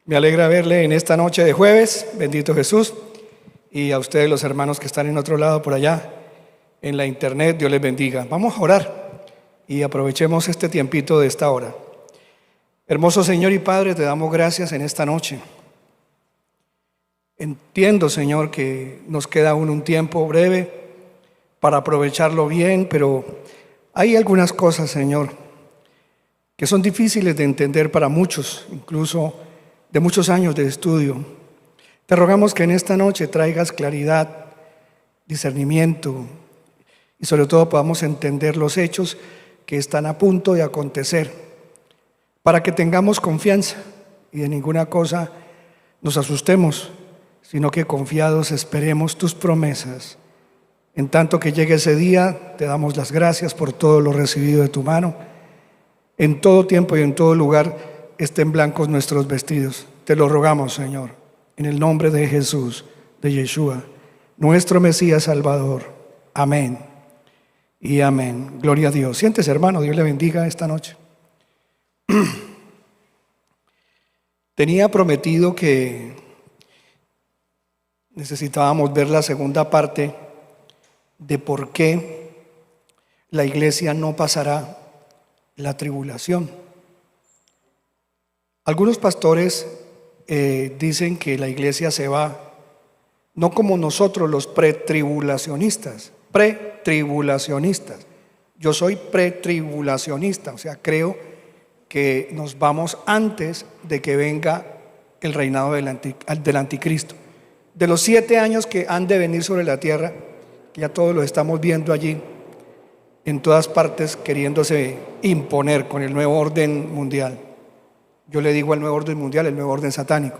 Me alegra verle en esta noche de jueves, bendito Jesús, y a ustedes los hermanos que están en otro lado por allá, en la internet, Dios les bendiga. Vamos a orar y aprovechemos este tiempito de esta hora. Hermoso Señor y Padre, te damos gracias en esta noche. Entiendo, Señor, que nos queda aún un tiempo breve para aprovecharlo bien, pero hay algunas cosas, Señor, que son difíciles de entender para muchos, incluso de muchos años de estudio. Te rogamos que en esta noche traigas claridad, discernimiento y sobre todo podamos entender los hechos que están a punto de acontecer, para que tengamos confianza y de ninguna cosa nos asustemos, sino que confiados esperemos tus promesas. En tanto que llegue ese día, te damos las gracias por todo lo recibido de tu mano. En todo tiempo y en todo lugar estén blancos nuestros vestidos. Te lo rogamos, Señor, en el nombre de Jesús, de Yeshua, nuestro Mesías Salvador. Amén y amén. Gloria a Dios. Siéntese, hermano, Dios le bendiga esta noche. Tenía prometido que necesitábamos ver la segunda parte de por qué la iglesia no pasará la tribulación. Algunos pastores dicen que la iglesia se va, no como nosotros los pretribulacionistas. Yo soy pretribulacionista, o sea, creo que nos vamos antes de que venga el reinado del anticristo. De los 7 años que han de venir sobre la tierra, ya todos lo estamos viendo allí, en todas partes queriéndose imponer con el nuevo orden mundial. Yo le digo al nuevo orden mundial, el nuevo orden satánico.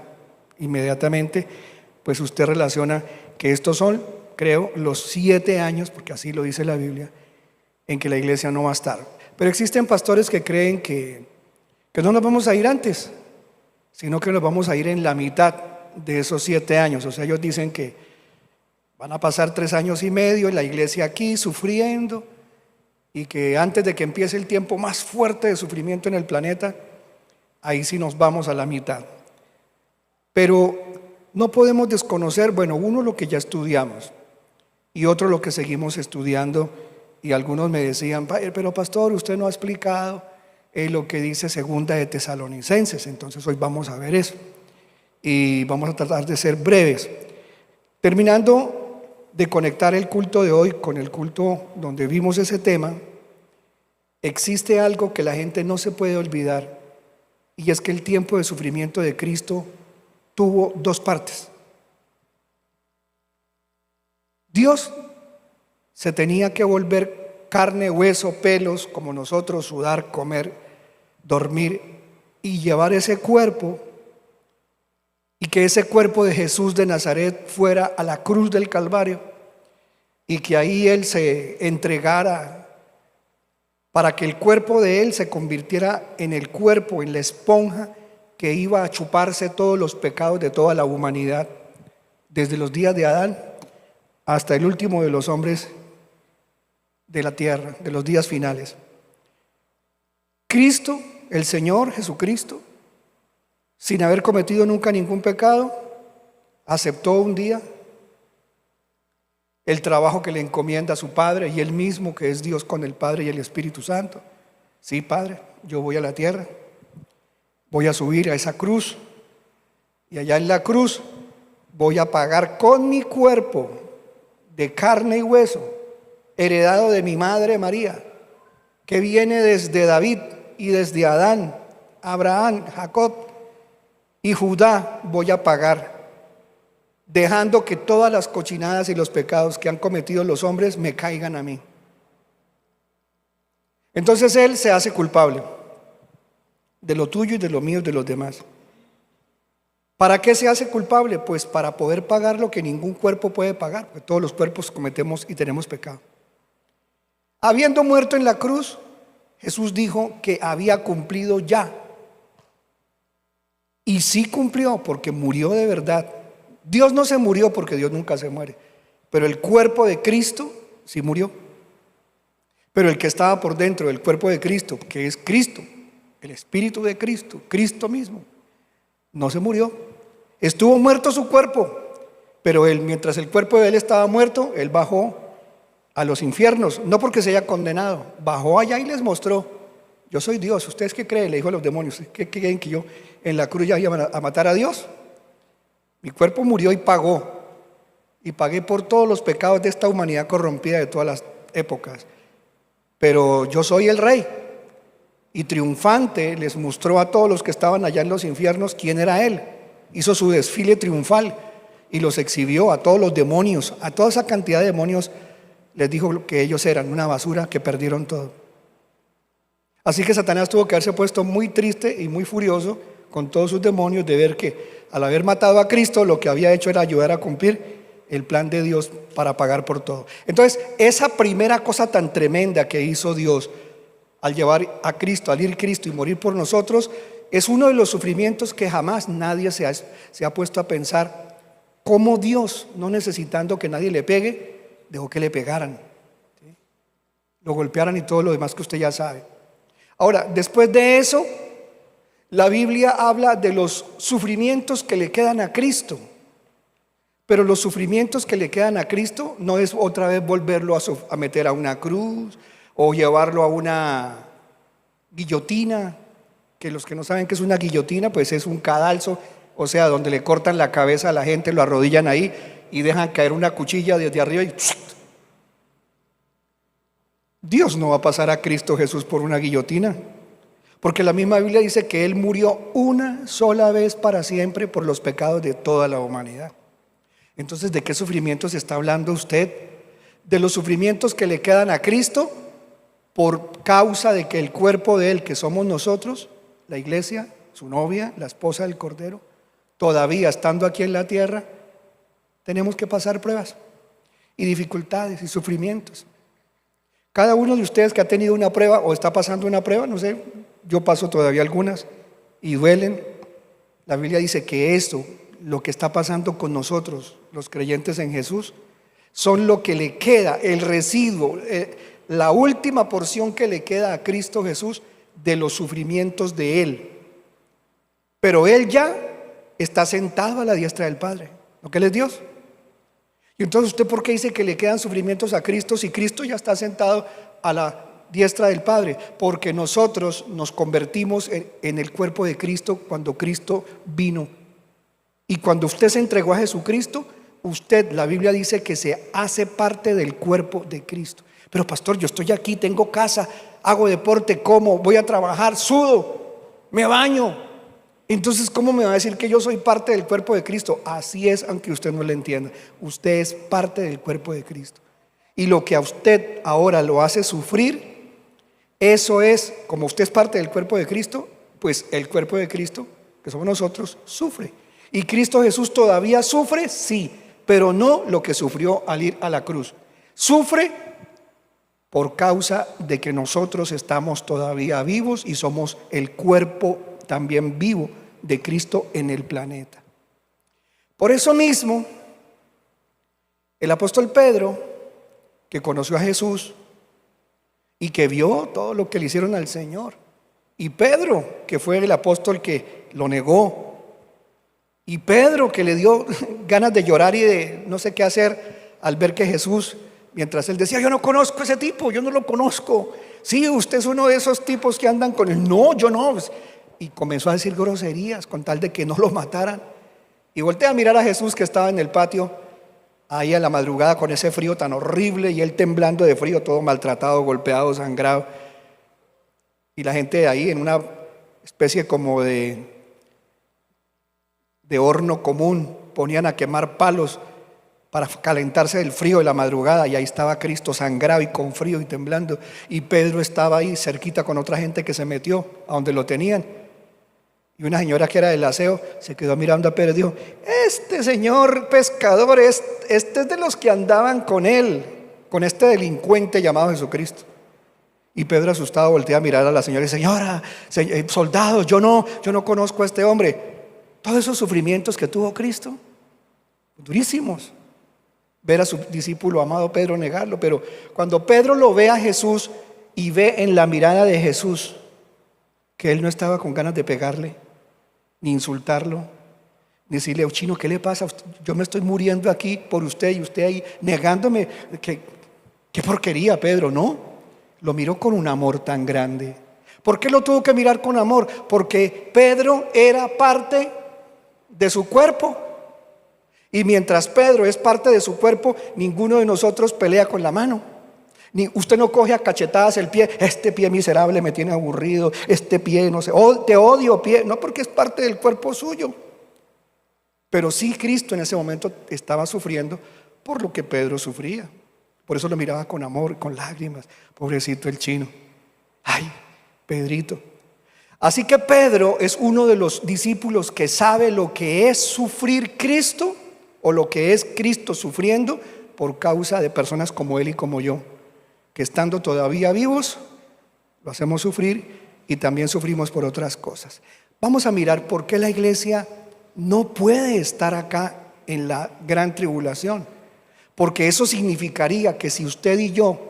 Inmediatamente, pues usted relaciona que estos son, creo, los 7 años, porque así lo dice la Biblia, en que la iglesia no va a estar. Pero existen pastores que creen que no nos vamos a ir antes, sino que nos vamos a ir en la mitad de esos 7 años. O sea, ellos dicen que van a pasar 3 años y medio en la iglesia aquí sufriendo, y que antes de que empiece el tiempo más fuerte de sufrimiento en el planeta, ahí sí nos vamos a la mitad. Pero no podemos desconocer, bueno, uno lo que ya estudiamos y otro lo que seguimos estudiando, y algunos me decían, pero pastor, usted no ha explicado lo que dice Segunda de Tesalonicenses. Entonces hoy vamos a ver eso y vamos a tratar de ser breves, terminando de conectar el culto de hoy con el culto donde vimos ese tema. Existe algo que la gente no se puede olvidar, y es que el tiempo de sufrimiento de Cristo tuvo 2 partes. Dios se tenía que volver carne, hueso, pelos, como nosotros, sudar, comer, dormir, y llevar ese cuerpo, y que ese cuerpo de Jesús de Nazaret fuera a la cruz del Calvario, y que ahí Él se entregara para que el cuerpo de Él se convirtiera en el cuerpo, en la esponja que iba a chuparse todos los pecados de toda la humanidad, desde los días de Adán hasta el último de los hombres de la tierra, de los días finales. Cristo, el Señor Jesucristo, sin haber cometido nunca ningún pecado, aceptó un día el trabajo que le encomienda a su Padre, y Él mismo, que es Dios con el Padre y el Espíritu Santo. Sí, Padre, yo voy a la tierra, voy a subir a esa cruz, y allá en la cruz voy a pagar con mi cuerpo de carne y hueso, heredado de mi madre María, que viene desde David y desde Adán, Abraham, Jacob y Judá. Voy a pagar, dejando que todas las cochinadas y los pecados que han cometido los hombres me caigan a mí. Entonces Él se hace culpable de lo tuyo y de lo mío y de los demás. ¿Para qué se hace culpable? Pues para poder pagar lo que ningún cuerpo puede pagar, porque todos los cuerpos cometemos y tenemos pecado. Habiendo muerto en la cruz, Jesús dijo que había cumplido ya. Y sí cumplió, porque murió de verdad. Dios no se murió, porque Dios nunca se muere, pero el cuerpo de Cristo sí murió. Pero el que estaba por dentro del cuerpo de Cristo, que es Cristo, el Espíritu de Cristo, Cristo mismo, No se murió. Estuvo muerto su cuerpo, pero él, mientras el cuerpo de él estaba muerto, él bajó a los infiernos, no porque se haya condenado, bajó allá y les mostró: yo soy Dios. ¿Ustedes qué creen? Le dijo a los demonios: ¿qué creen, que yo en la cruz ya iba a matar a Dios? Mi cuerpo murió y pagó, y pagué por todos los pecados de esta humanidad corrompida de todas las épocas, pero yo soy el rey. Y triunfante les mostró a todos los que estaban allá en los infiernos quién era él. Hizo su desfile triunfal y los exhibió a todos los demonios, a toda esa cantidad de demonios. Les dijo que ellos eran una basura, que perdieron todo. Así que Satanás tuvo que haberse puesto muy triste y muy furioso con todos sus demonios de ver que al haber matado a Cristo, lo que había hecho era ayudar a cumplir el plan de Dios para pagar por todo. Entonces, esa primera cosa tan tremenda que hizo Dios al llevar a Cristo, al ir Cristo y morir por nosotros, es uno de los sufrimientos que jamás nadie se ha puesto a pensar cómo Dios, no necesitando que nadie le pegue, dejó que le pegaran, ¿sí? Lo golpearan y todo lo demás que usted ya sabe. Ahora, después de eso, la Biblia habla de los sufrimientos que le quedan a Cristo. Pero los sufrimientos que le quedan a Cristo no es otra vez volverlo a meter a una cruz o llevarlo a una guillotina, que los que no saben qué es una guillotina, pues es un cadalso, o sea, donde le cortan la cabeza a la gente, lo arrodillan ahí y dejan caer una cuchilla desde arriba y Dios no va a pasar a Cristo Jesús por una guillotina, porque la misma Biblia dice que Él murió una sola vez para siempre por los pecados de toda la humanidad. Entonces, ¿de qué sufrimientos está hablando usted? De los sufrimientos que le quedan a Cristo por causa de que el cuerpo de Él, que somos nosotros, la iglesia, su novia, la esposa del Cordero, todavía estando aquí en la tierra, tenemos que pasar pruebas y dificultades y sufrimientos. Cada uno de ustedes que ha tenido una prueba o está pasando una prueba, no sé, yo paso todavía algunas y duelen. La Biblia dice que esto, lo que está pasando con nosotros, los creyentes en Jesús, son lo que le queda, el residuo, la última porción que le queda a Cristo Jesús de los sufrimientos de Él. Pero Él ya está sentado a la diestra del Padre, ¿no que Él es Dios? Y entonces, ¿usted por qué dice que le quedan sufrimientos a Cristo si Cristo ya está sentado a la diestra del Padre? Porque nosotros nos convertimos en el cuerpo de Cristo cuando Cristo vino. Y cuando usted se entregó a Jesucristo, usted, la Biblia dice que se hace parte del cuerpo de Cristo. Pero pastor, yo estoy aquí, tengo casa, hago deporte, como, voy a trabajar, sudo, me baño. Entonces, ¿cómo me va a decir que yo soy parte del cuerpo de Cristo? Así es, aunque usted no lo entienda. Usted es parte del cuerpo de Cristo. Y lo que a usted ahora lo hace sufrir, eso es, como usted es parte del cuerpo de Cristo, pues el cuerpo de Cristo, que somos nosotros, sufre. ¿Y Cristo Jesús todavía sufre? Sí, pero no lo que sufrió al ir a la cruz. Sufre por causa de que nosotros estamos todavía vivos y somos el cuerpo también vivo de Cristo en el planeta. Por eso mismo, el apóstol Pedro, que conoció a Jesús y que vio todo lo que le hicieron al Señor, y Pedro, que fue el apóstol que lo negó, y Pedro, que le dio ganas de llorar y de no sé qué hacer al ver que Jesús, mientras él decía: yo no conozco a ese tipo, yo no lo conozco. Sí, usted es uno de esos tipos que andan con él. No, yo no. Y comenzó a decir groserías con tal de que no lo mataran. Y voltea a mirar a Jesús, que estaba en el patio ahí a la madrugada con ese frío tan horrible, y él temblando de frío, todo maltratado, golpeado, sangrado. Y la gente de ahí en una especie como de horno común ponían a quemar palos para calentarse del frío de la madrugada, y ahí estaba Cristo sangrado y con frío y temblando, y Pedro estaba ahí cerquita con otra gente que se metió a donde lo tenían. Y una señora que era del aseo se quedó mirando a Pedro y dijo: este señor pescador, este es de los que andaban con él, con este delincuente llamado Jesucristo. Y Pedro, asustado, voltea a mirar a la señora y dice: señora, soldados, yo no conozco a este hombre. Todos esos sufrimientos que tuvo Cristo, durísimos. Ver a su discípulo amado Pedro negarlo. Pero cuando Pedro lo ve a Jesús y ve en la mirada de Jesús que él no estaba con ganas de pegarle, ni insultarlo, ni decirle, chino, ¿qué le pasa? Yo me estoy muriendo aquí por usted y usted ahí negándome. Qué porquería, Pedro, ¿no? Lo miró con un amor tan grande. ¿Por qué lo tuvo que mirar con amor? Porque Pedro era parte de su cuerpo. Y mientras Pedro es parte de su cuerpo, ninguno de nosotros pelea con la mano. Usted no coge a cachetadas el pie. Este pie miserable me tiene aburrido. Este pie, no sé, te odio pie. No, porque es parte del cuerpo suyo. Pero sí, Cristo en ese momento estaba sufriendo por lo que Pedro sufría. Por eso lo miraba con amor, con lágrimas. Pobrecito el chino. Ay, Pedrito. Así que Pedro es uno de los discípulos que sabe lo que es sufrir Cristo, o lo que es Cristo sufriendo por causa de personas como él y como yo, que estando todavía vivos, lo hacemos sufrir y también sufrimos por otras cosas. Vamos a mirar por qué la iglesia no puede estar acá en la gran tribulación. Porque eso significaría que si usted y yo,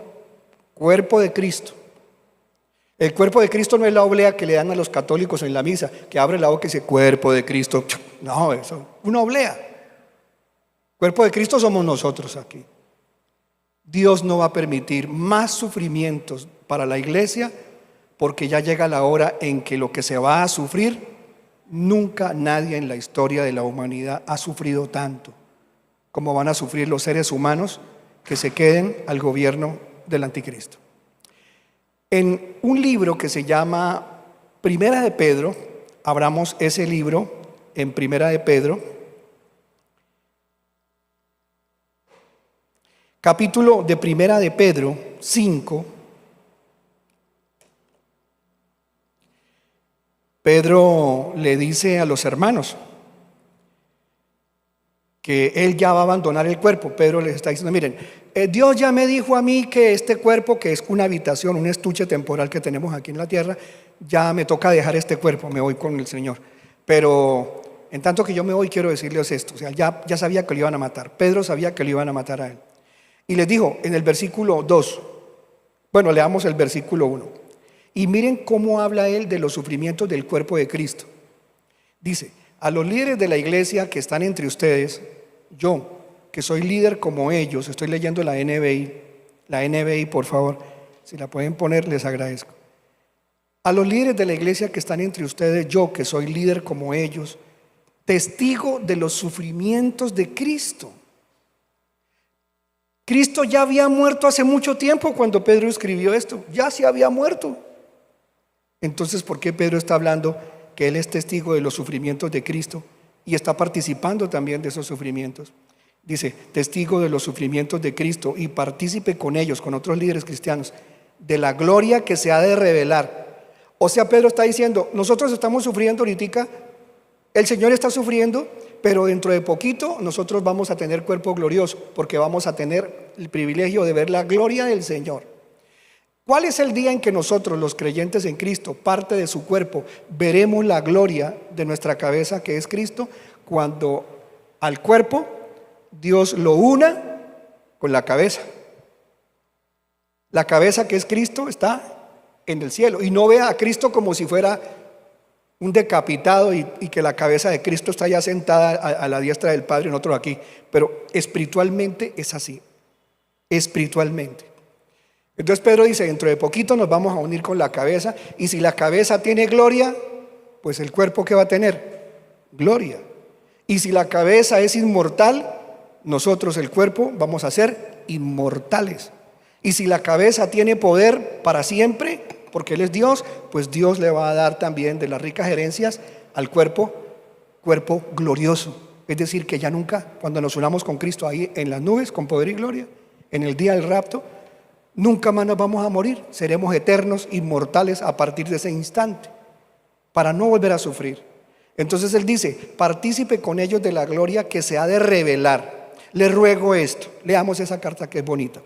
cuerpo de Cristo, el cuerpo de Cristo no es la oblea que le dan a los católicos en la misa, que abre la boca y dice cuerpo de Cristo. No, eso es una oblea. Cuerpo de Cristo somos nosotros aquí. Dios no va a permitir más sufrimientos para la iglesia, porque ya llega la hora en que lo que se va a sufrir, nunca nadie en la historia de la humanidad ha sufrido tanto como van a sufrir los seres humanos que se queden al gobierno del anticristo. En un libro que se llama Primera de Pedro, abramos ese libro en Primera de Pedro, capítulo de Primera de Pedro 5. Pedro le dice a los hermanos que él ya va a abandonar el cuerpo. Pedro les está diciendo, miren, Dios ya me dijo a mí que este cuerpo, que es una habitación, un estuche temporal que tenemos aquí en la tierra, ya me toca dejar este cuerpo, me voy con el Señor. Pero en tanto que yo me voy, quiero decirles esto, o sea, ya sabía que lo iban a matar. Pedro sabía que lo iban a matar a él. Y les dijo en el versículo 2, bueno, leamos el versículo 1. Y miren cómo habla él de los sufrimientos del cuerpo de Cristo. Dice, a los líderes de la iglesia que están entre ustedes, yo, que soy líder como ellos, estoy leyendo la NBI, por favor, si la pueden poner, les agradezco. A los líderes de la iglesia que están entre ustedes, yo, que soy líder como ellos, testigo de los sufrimientos de Cristo. Cristo ya había muerto hace mucho tiempo cuando Pedro escribió esto, ya se había muerto. Entonces, ¿por qué Pedro está hablando que él es testigo de los sufrimientos de Cristo y está participando también de esos sufrimientos? Dice, testigo de los sufrimientos de Cristo y partícipe con ellos, con otros líderes cristianos, de la gloria que se ha de revelar. O sea, Pedro está diciendo, nosotros estamos sufriendo ahorita, el Señor está sufriendo, pero dentro de poquito nosotros vamos a tener cuerpo glorioso, porque vamos a tener el privilegio de ver la gloria del Señor. ¿Cuál es el día en que nosotros, los creyentes en Cristo, parte de su cuerpo, veremos la gloria de nuestra cabeza, que es Cristo? Cuando al cuerpo Dios lo una con la cabeza. La cabeza, que es Cristo, está en el cielo, y no vea a Cristo como si fuera un decapitado y que la cabeza de Cristo está ya sentada a la diestra del Padre, en otro aquí. Pero espiritualmente es así, espiritualmente. Entonces Pedro dice, dentro de poquito nos vamos a unir con la cabeza, y si la cabeza tiene gloria, pues el cuerpo, ¿qué va a tener? Gloria. Y si la cabeza es inmortal, nosotros, el cuerpo, vamos a ser inmortales. Y si la cabeza tiene poder para siempre, porque Él es Dios, pues Dios le va a dar también de las ricas herencias al cuerpo glorioso. Es decir, que ya nunca, cuando nos unamos con Cristo ahí en las nubes, con poder y gloria, en el día del rapto, nunca más nos vamos a morir. Seremos eternos, inmortales a partir de ese instante, para no volver a sufrir. Entonces Él dice, partícipe con ellos de la gloria que se ha de revelar. Les ruego esto, leamos esa carta que es bonita.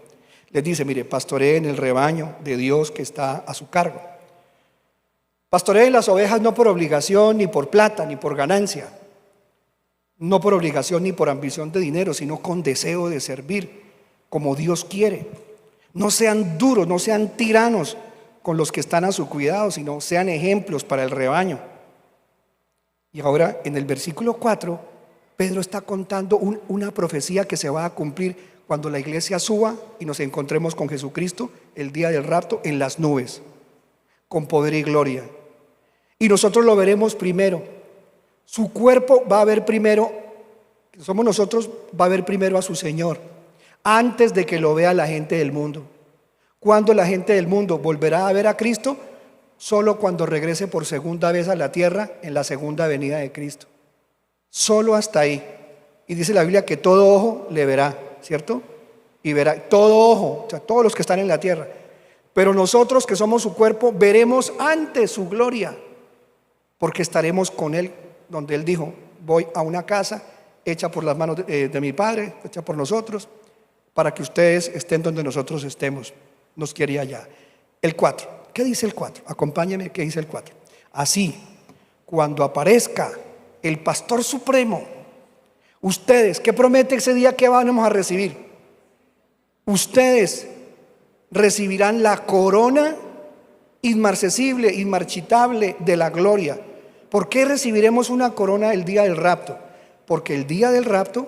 Les dice, mire, pastoreen el rebaño de Dios que está a su cargo. Pastoreen las ovejas no por obligación, ni por plata, ni por ganancia, no por obligación ni por ambición de dinero, sino con deseo de servir, como Dios quiere. No sean duros, no sean tiranos con los que están a su cuidado, sino sean ejemplos para el rebaño. Y ahora en el versículo 4, Pedro está contando una profecía que se va a cumplir cuando la iglesia suba y nos encontremos con Jesucristo el día del rapto en las nubes, con poder y gloria. Y nosotros lo veremos primero. Su cuerpo va a ver primero, que somos nosotros, va a ver primero a su Señor, antes de que lo vea la gente del mundo. ¿Cuándo la gente del mundo volverá a ver a Cristo? Solo cuando regrese por segunda vez a la tierra en la segunda venida de Cristo. Solo hasta ahí. Y dice la Biblia que todo ojo le verá, ¿cierto? Y verá, todo ojo, o sea, todos los que están en la tierra. Pero nosotros que somos su cuerpo, veremos antes su gloria, porque estaremos con Él, donde Él dijo, voy a una casa hecha por las manos de mi Padre, hecha por nosotros, para que ustedes estén donde nosotros estemos. Nos quiere allá. El 4. ¿Qué dice el 4? Acompáñenme, ¿qué dice el 4? Así, cuando aparezca el Pastor Supremo, ustedes, ¿qué promete ese día que vamos a recibir? Ustedes recibirán la corona inmarcesible, inmarchitable de la gloria. ¿Por qué recibiremos una corona el día del rapto? Porque el día del rapto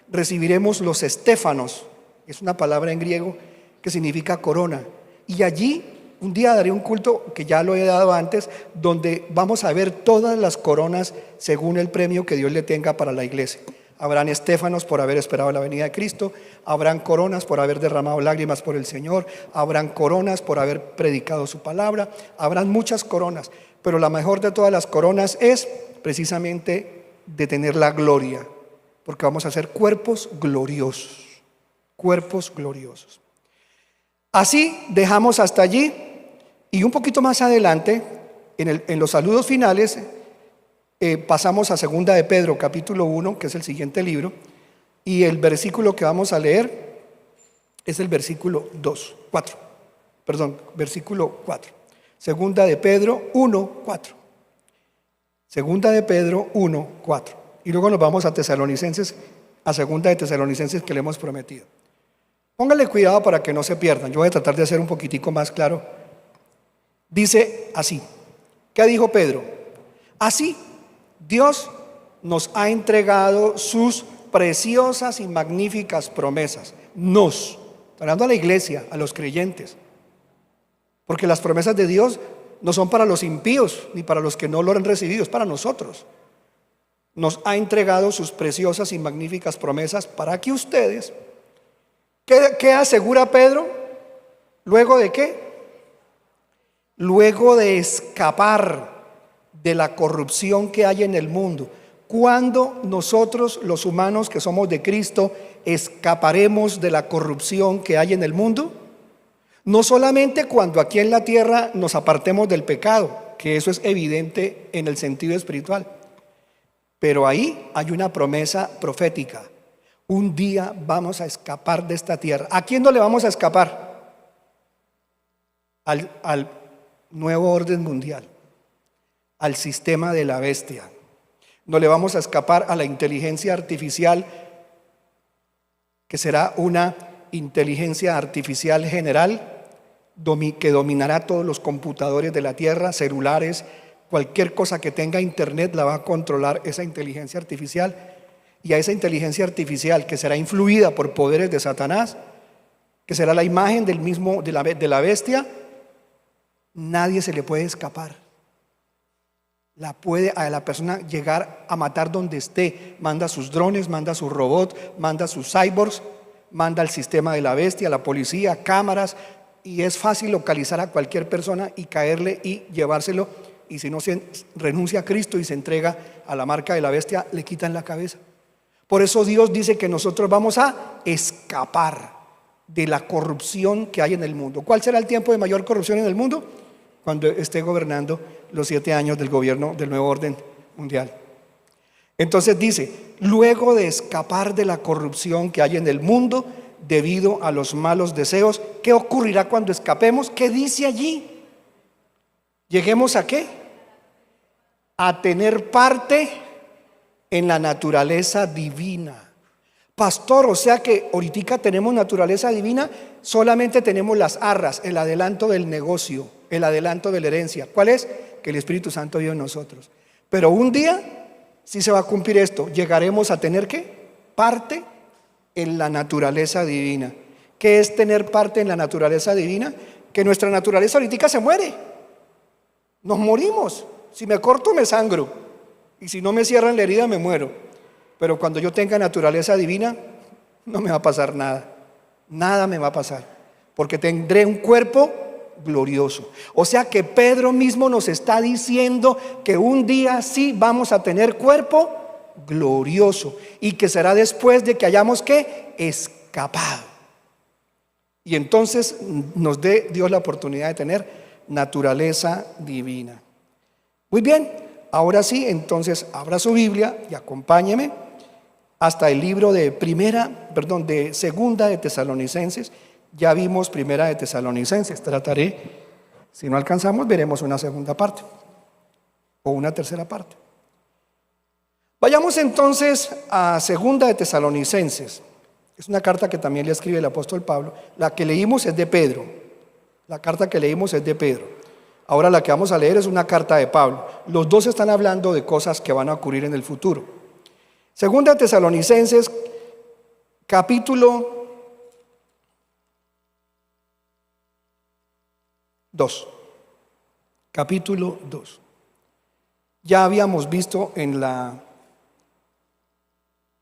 recibiremos los estéfanos, es una palabra en griego que significa corona, y allí un día daré un culto que ya lo he dado antes, donde vamos a ver todas las coronas según el premio que Dios le tenga para la iglesia. Habrán estéfanos por haber esperado la venida de Cristo, habrán coronas por haber derramado lágrimas por el Señor, habrán coronas por haber predicado su palabra, habrán muchas coronas, pero la mejor de todas las coronas es precisamente de tener la gloria, porque vamos a ser cuerpos gloriosos, cuerpos gloriosos. Así dejamos hasta allí. Y un poquito más adelante, en los saludos finales, pasamos a Segunda de Pedro, capítulo 1, que es el siguiente libro, y el versículo que vamos a leer es el versículo 4. Segunda de Pedro 1, 4. Segunda de Pedro 1, 4. Y luego nos vamos a Tesalonicenses, a Segunda de Tesalonicenses que le hemos prometido. Póngale cuidado para que no se pierdan. Yo voy a tratar de hacer un poquitico más claro. Dice así, ¿qué dijo Pedro? Así, Dios nos ha entregado sus preciosas y magníficas promesas. Hablando a la iglesia, a los creyentes. Porque las promesas de Dios no son para los impíos, ni para los que no lo han recibido, es para nosotros. Nos ha entregado sus preciosas y magníficas promesas para que ustedes, ¿qué asegura Pedro? ¿Luego de qué? Luego de escapar de la corrupción que hay en el mundo. Cuando nosotros, los humanos que somos de Cristo, escaparemos de la corrupción que hay en el mundo. No solamente cuando aquí en la tierra nos apartemos del pecado, que eso es evidente en el sentido espiritual, pero ahí hay una promesa profética. Un día vamos a escapar de esta tierra. ¿A quién no le vamos a escapar? Al nuevo orden mundial, al sistema de la bestia. No le vamos a escapar a la inteligencia artificial, que será una inteligencia artificial general que dominará todos los computadores de la tierra, celulares, cualquier cosa que tenga internet la va a controlar esa inteligencia artificial. Y a esa inteligencia artificial que será influida por poderes de Satanás, que será la imagen de la bestia, nadie se le puede escapar. Puede a la persona llegar a matar donde esté. Manda sus drones, manda sus robots, manda sus cyborgs, manda el sistema de la bestia, la policía, cámaras, y es fácil localizar a cualquier persona y caerle y llevárselo. Y si no se renuncia a Cristo y se entrega a la marca de la bestia, le quitan la cabeza. Por eso Dios dice que nosotros vamos a escapar de la corrupción que hay en el mundo. ¿Cuál será el tiempo de mayor corrupción en el mundo? Cuando esté gobernando los 7 años del gobierno del nuevo orden mundial. Entonces dice, luego de escapar de la corrupción que hay en el mundo debido a los malos deseos, ¿qué ocurrirá cuando escapemos? ¿Qué dice allí? ¿Lleguemos a qué? A tener parte en la naturaleza divina. Pastor, o sea que ahorita tenemos naturaleza divina, solamente tenemos las arras, el adelanto del negocio, el adelanto de la herencia. ¿Cuál es? Que el Espíritu Santo vive en nosotros. Pero un día sí se va a cumplir esto. Llegaremos a tener ¿qué? Parte en la naturaleza divina. ¿Qué es tener parte en la naturaleza divina? Que nuestra naturaleza ahorita se muere. Nos morimos. Si me corto me sangro. Y si no me cierran la herida me muero. Pero cuando yo tenga naturaleza divina, no me va a pasar nada. Nada me va a pasar. Porque tendré un cuerpo glorioso. O sea que Pedro mismo nos está diciendo que un día sí vamos a tener cuerpo glorioso. Y que será después de que hayamos ¿qué? Escapado. Y entonces nos dé Dios la oportunidad de tener naturaleza divina. Muy bien, ahora sí, entonces abra su Biblia y acompáñeme hasta el libro de segunda de Tesalonicenses. Ya vimos primera de Tesalonicenses. Trataré, si no alcanzamos, veremos una segunda parte o una tercera parte. Vayamos entonces a segunda de Tesalonicenses. Es una carta que también le escribe el apóstol Pablo. La que leímos es de Pedro. La carta que leímos es de Pedro. Ahora la que vamos a leer es una carta de Pablo. Los dos están hablando de cosas que van a ocurrir en el futuro. Segunda de Tesalonicenses, capítulo 2. Capítulo 2. Ya habíamos visto en la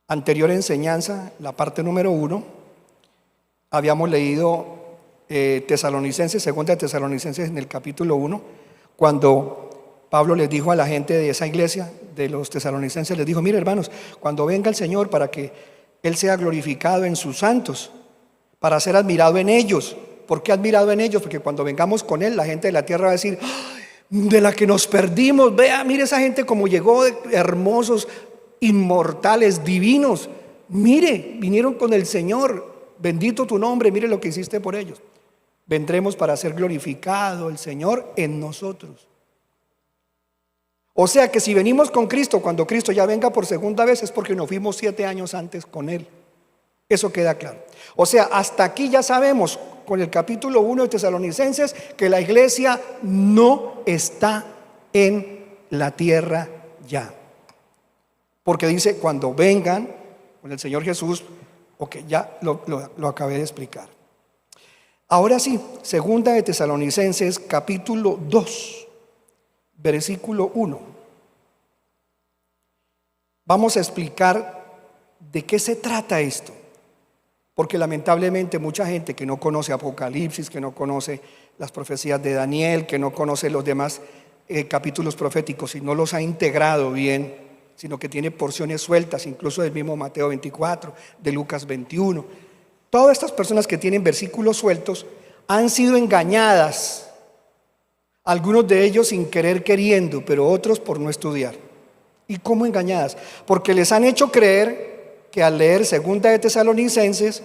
anterior enseñanza, la parte número 1, habíamos leído Tesalonicenses, segunda de Tesalonicenses en el capítulo 1, cuando Pablo les dijo a la gente de esa iglesia, de los tesalonicenses, les dijo: mire, hermanos, cuando venga el Señor, para que Él sea glorificado en sus santos, para ser admirado en ellos. ¿Por qué admirado en ellos? Porque cuando vengamos con Él, la gente de la tierra va a decir: ¡ay, de la que nos perdimos! Vea, mire esa gente como llegó, hermosos, inmortales, divinos. Mire, vinieron con el Señor, bendito tu nombre, mire lo que hiciste por ellos. Vendremos para ser glorificado el Señor en nosotros. O sea que si venimos con Cristo, cuando Cristo ya venga por segunda vez, es porque nos fuimos 7 años antes con Él. Eso queda claro. O sea, hasta aquí ya sabemos, con el capítulo 1 de Tesalonicenses, que la iglesia no está en la tierra ya. Porque dice: cuando vengan con el Señor Jesús. Ok, ya lo acabé de explicar. Ahora sí, segunda de Tesalonicenses, capítulo 2, versículo 1. Vamos a explicar de qué se trata esto. Porque lamentablemente mucha gente que no conoce Apocalipsis, que no conoce las profecías de Daniel, que no conoce los demás capítulos proféticos y no los ha integrado bien, sino que tiene porciones sueltas, incluso del mismo Mateo 24, de Lucas 21. Todas estas personas que tienen versículos sueltos han sido engañadas, algunos de ellos sin querer queriendo, pero otros por no estudiar. ¿Y cómo engañadas? Porque les han hecho creer que al leer segunda de Tesalonicenses,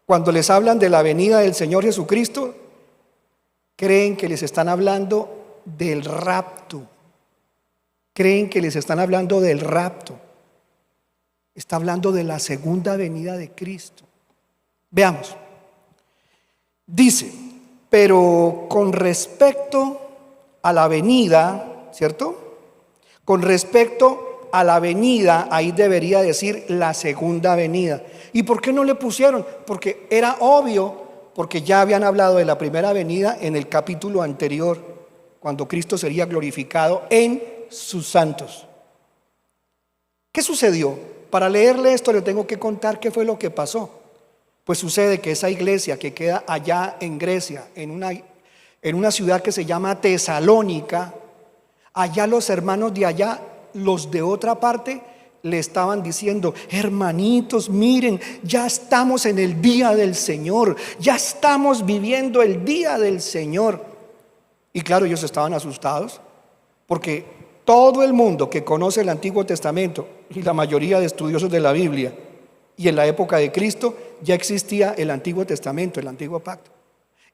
cuando les hablan de la venida del Señor Jesucristo, creen que les están hablando del rapto. Creen que les están hablando del rapto. Está hablando de la segunda venida de Cristo. Veamos. Dice: pero con respecto a la venida, ¿cierto? Con respecto a la venida, ahí debería decir la segunda venida. ¿Y por qué no le pusieron? Porque era obvio, porque ya habían hablado de la primera venida en el capítulo anterior, cuando Cristo sería glorificado en sus santos. ¿Qué sucedió? Para leerle esto le tengo que contar qué fue lo que pasó. Pues sucede que esa iglesia que queda allá en Grecia, en una ciudad que se llama Tesalónica, allá los hermanos de allá, los de otra parte, le estaban diciendo: hermanitos, miren, ya estamos en el día del Señor, ya estamos viviendo el día del Señor. Y claro, ellos estaban asustados, porque todo el mundo que conoce el Antiguo Testamento y la mayoría de estudiosos de la Biblia, y en la época de Cristo ya existía el Antiguo Testamento, el Antiguo Pacto.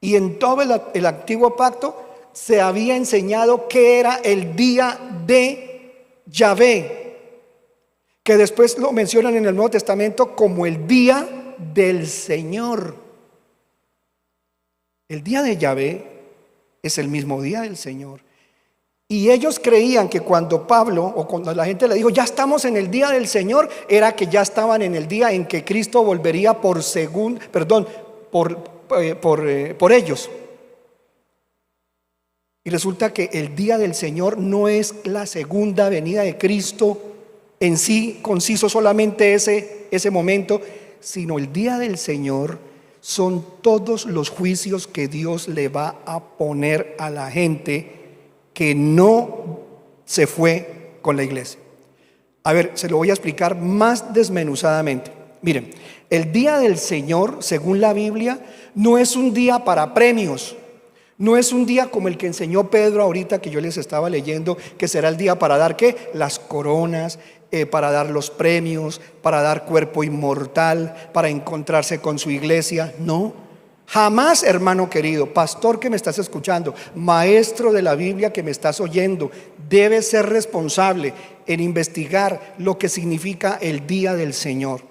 Y en todo el Antiguo Pacto se había enseñado que era el día de Yahvé, que después lo mencionan en el Nuevo Testamento como el día del Señor. El día de Yahvé es el mismo día del Señor. Y ellos creían que cuando Pablo o cuando la gente le dijo, ya estamos en el día del Señor, era que ya estaban en el día en que Cristo volvería por ellos. Y resulta que el día del Señor no es la segunda venida de Cristo en sí, conciso solamente ese momento, sino el día del Señor son todos los juicios que Dios le va a poner a la gente que no se fue con la iglesia. A ver, se lo voy a explicar más desmenuzadamente. Miren, el día del Señor, según la Biblia, no es un día para premios. No es un día como el que enseñó Pedro ahorita que yo les estaba leyendo, que será el día para dar ¿qué? Las coronas, para dar los premios, para dar cuerpo inmortal, para encontrarse con su iglesia. No. Jamás, hermano querido, pastor que me estás escuchando, maestro de la Biblia que me estás oyendo, debes ser responsable en investigar lo que significa el día del Señor.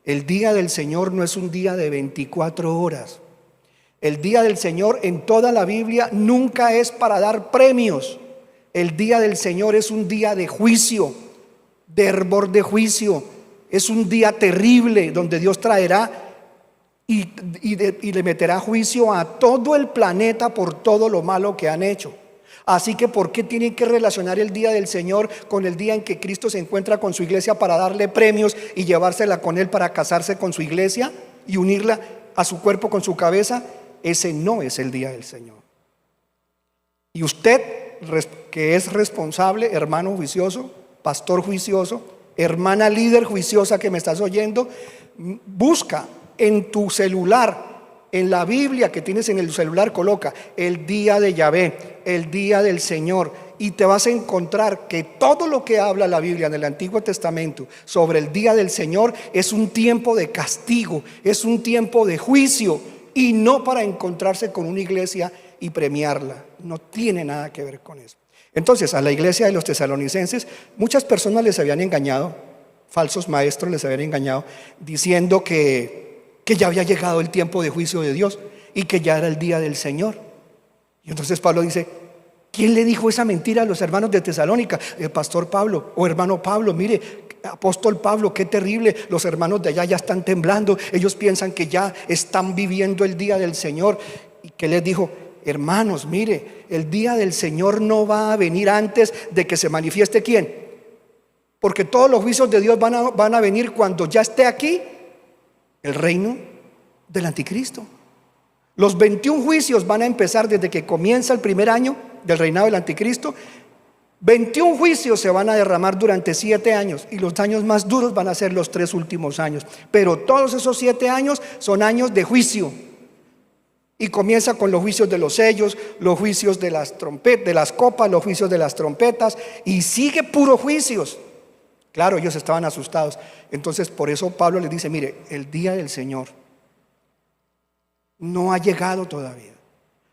El día del Señor no es un día de 24 horas. El día del Señor en toda la Biblia nunca es para dar premios. El día del Señor es un día de juicio, de hervor de juicio. Es un día terrible donde Dios traerá y le meterá juicio a todo el planeta por todo lo malo que han hecho. Así que ¿por qué tienen que relacionar el día del Señor con el día en que Cristo se encuentra con su iglesia para darle premios y llevársela con él para casarse con su iglesia y unirla a su cuerpo con su cabeza? Ese no es el día del Señor. Y usted, que es responsable, hermano juicioso, pastor juicioso, hermana líder juiciosa que me estás oyendo, busca en tu celular, en la Biblia que tienes en el celular, coloca el día de Yahvé, el día del Señor, y te vas a encontrar que todo lo que habla la Biblia en el Antiguo Testamento sobre el día del Señor es un tiempo de castigo, es un tiempo de juicio, y no para encontrarse con una iglesia y premiarla. No tiene nada que ver con eso. Entonces, a la iglesia de los tesalonicenses, muchas personas les habían engañado, falsos maestros les habían engañado, diciendo que ya había llegado el tiempo de juicio de Dios y que ya era el día del Señor. Y entonces Pablo dice, ¿quién le dijo esa mentira a los hermanos de Tesalónica? El pastor Pablo o hermano Pablo. Mire, apóstol Pablo, qué terrible, los hermanos de allá ya están temblando, ellos piensan que ya están viviendo el día del Señor. ¿Y qué les dijo? Hermanos, mire, el día del Señor no va a venir antes de que se manifieste ¿quién? Porque todos los juicios de Dios van a venir cuando ya esté aquí el reino del anticristo. Los 21 juicios van a empezar desde que comienza el primer año del reinado del anticristo. 21 juicios se van a derramar durante 7 años, y los años más duros van a ser los 3 últimos años. Pero todos esos 7 años son años de juicio. Y comienza con los juicios de los sellos, los juicios de las trompetas, de las copas, los juicios de las trompetas, y sigue puros juicios. Claro, ellos estaban asustados. Entonces por eso Pablo les dice, mire, el día del Señor no ha llegado todavía.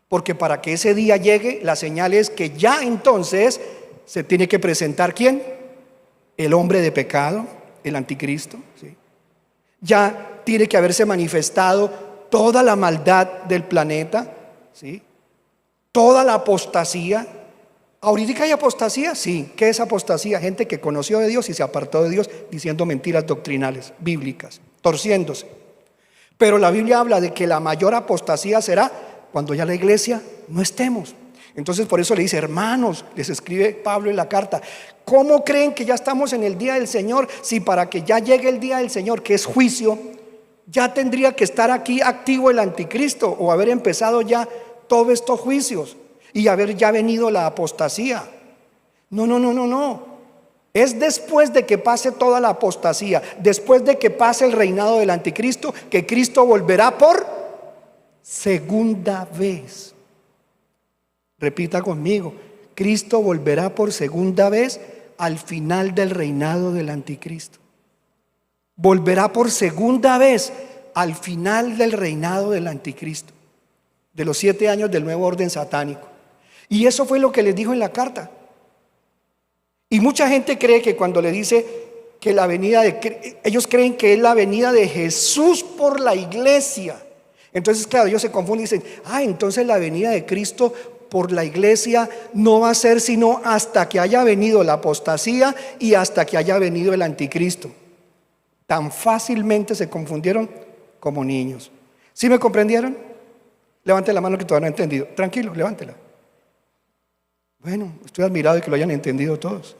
Porque para que ese día llegue, la señal es que ya entonces se tiene que presentar ¿quién? El hombre de pecado, el anticristo, ¿sí? Ya tiene que haberse manifestado toda la maldad del planeta, ¿sí? Toda la apostasía. ¿Ahorita hay apostasía? Sí. ¿Qué es apostasía? Gente que conoció de Dios y se apartó de Dios diciendo mentiras doctrinales, bíblicas, torciéndose. Pero la Biblia habla de que la mayor apostasía será cuando ya la iglesia no estemos. Entonces por eso le dice, hermanos, les escribe Pablo en la carta, ¿cómo creen que ya estamos en el día del Señor? Si para que ya llegue el día del Señor, que es juicio, ya tendría que estar aquí activo el anticristo o haber empezado ya todos estos juicios y haber ya venido la apostasía. No. Es después de que pase toda la apostasía, después de que pase el reinado del anticristo, que Cristo volverá por segunda vez. Repita conmigo, Cristo volverá por segunda vez al final del reinado del anticristo. Volverá por segunda vez al final del reinado del anticristo, de los 7 años del nuevo orden satánico. Y eso fue lo que les dijo en la carta. Y mucha gente cree que cuando le dice que la venida ellos creen que es la venida de Jesús por la iglesia. Entonces, claro, ellos se confunden y dicen, entonces la venida de Cristo por la iglesia no va a ser sino hasta que haya venido la apostasía y hasta que haya venido el anticristo. Tan fácilmente se confundieron como niños. ¿Sí me comprendieron? Levante la mano que todavía no ha entendido. Tranquilo, levántela. Bueno, estoy admirado de que lo hayan entendido todos.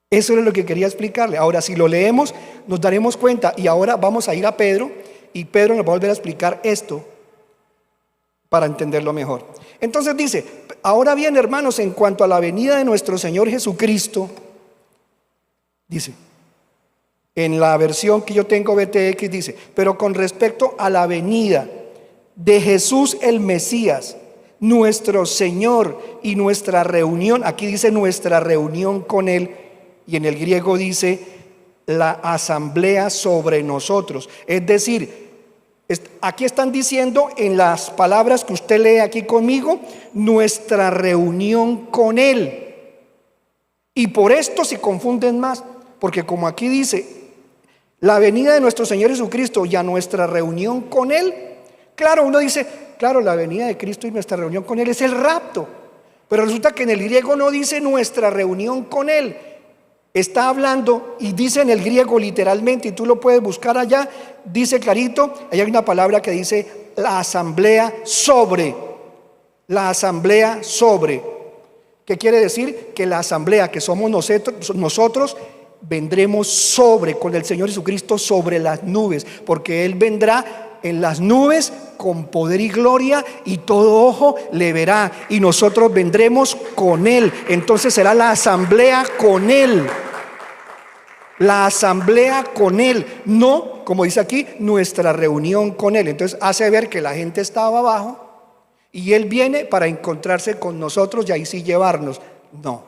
Eso es lo que quería explicarle. Ahora, si lo leemos, nos daremos cuenta. Y ahora vamos a ir a Pedro, y Pedro nos va a volver a explicar esto para entenderlo mejor. Entonces dice: ahora bien, hermanos, en cuanto a la venida de nuestro Señor Jesucristo, dice, en la versión que yo tengo BTX dice: pero con respecto a la venida de Jesús el Mesías, nuestro Señor, y nuestra reunión, aquí dice nuestra reunión con Él, y en el griego dice la asamblea sobre nosotros. Es decir, aquí están diciendo en las palabras que usted lee aquí conmigo, nuestra reunión con Él. Y por esto se confunden más, porque como aquí dice la venida de nuestro Señor Jesucristo y a nuestra reunión con Él, claro, uno dice, claro, la venida de Cristo y nuestra reunión con Él es el rapto. Pero resulta que en el griego no dice nuestra reunión con Él. Está hablando, y dice en el griego literalmente, y tú lo puedes buscar allá, dice clarito, ahí hay una palabra que dice la asamblea sobre. La asamblea sobre. ¿Qué quiere decir? Que la asamblea que somos nosotros vendremos sobre, con el Señor Jesucristo sobre las nubes, porque Él vendrá en las nubes con poder y gloria, y todo ojo le verá, y nosotros vendremos con Él. Entonces será la asamblea con Él. La asamblea con Él, no, como dice aquí, nuestra reunión con Él. Entonces hace ver que la gente estaba abajo y Él viene para encontrarse con nosotros y ahí sí llevarnos. No,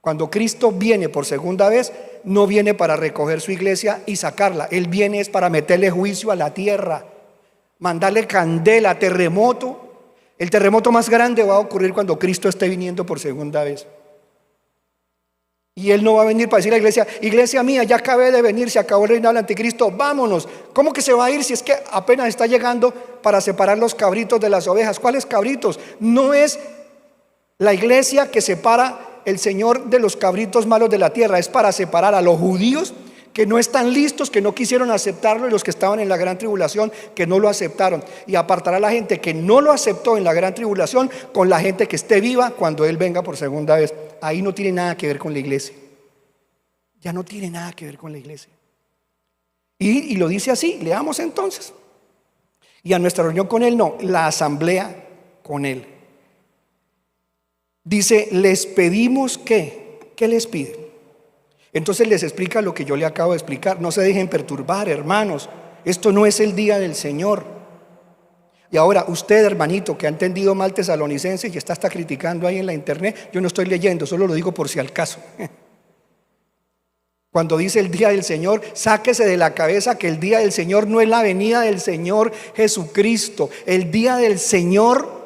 cuando Cristo viene por segunda vez, no viene para recoger su iglesia y sacarla. Él viene es para meterle juicio a la tierra, mandarle candela, terremoto. El terremoto más grande va a ocurrir cuando Cristo esté viniendo por segunda vez. Y Él no va a venir para decir a la iglesia: iglesia mía, ya acabé de venir, se acabó el reinado del anticristo, vámonos. ¿Cómo que se va a ir si es que apenas está llegando para separar los cabritos de las ovejas? ¿Cuáles cabritos? No es la iglesia que separa el Señor de los cabritos malos de la tierra, es para separar a los judíos que no están listos, que no quisieron aceptarlo, y los que estaban en la gran tribulación, que no lo aceptaron, y apartará a la gente que no lo aceptó en la gran tribulación con la gente que esté viva cuando Él venga por segunda vez. Ahí no tiene nada que ver con la iglesia, ya no tiene nada que ver con la iglesia. Y lo dice así, leamos entonces. Y a nuestra reunión con Él, no, la asamblea con Él. Dice: les pedimos que, ¿qué les pide? Entonces les explica lo que yo le acabo de explicar. No se dejen perturbar, hermanos. Esto no es el día del Señor. Y ahora usted, hermanito, que ha entendido mal Tesalonicenses y está criticando ahí en la internet, yo no estoy leyendo, solo lo digo por si al caso. Cuando dice el día del Señor, sáquese de la cabeza que el día del Señor no es la venida del Señor Jesucristo. El día del Señor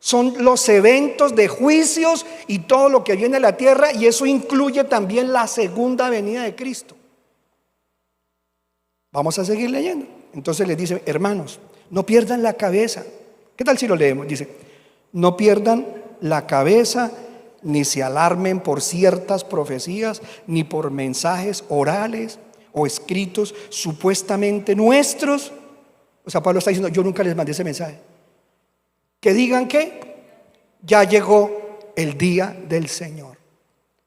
son los eventos de juicios y todo lo que viene a la tierra, y eso incluye también la segunda venida de Cristo. Vamos a seguir leyendo. Entonces les dice: hermanos, no pierdan la cabeza. ¿Qué tal si lo leemos? Dice: no pierdan la cabeza, ni se alarmen por ciertas profecías, ni por mensajes orales o escritos supuestamente nuestros. O sea, Pablo está diciendo: yo nunca les mandé ese mensaje. Que digan que ya llegó el día del Señor.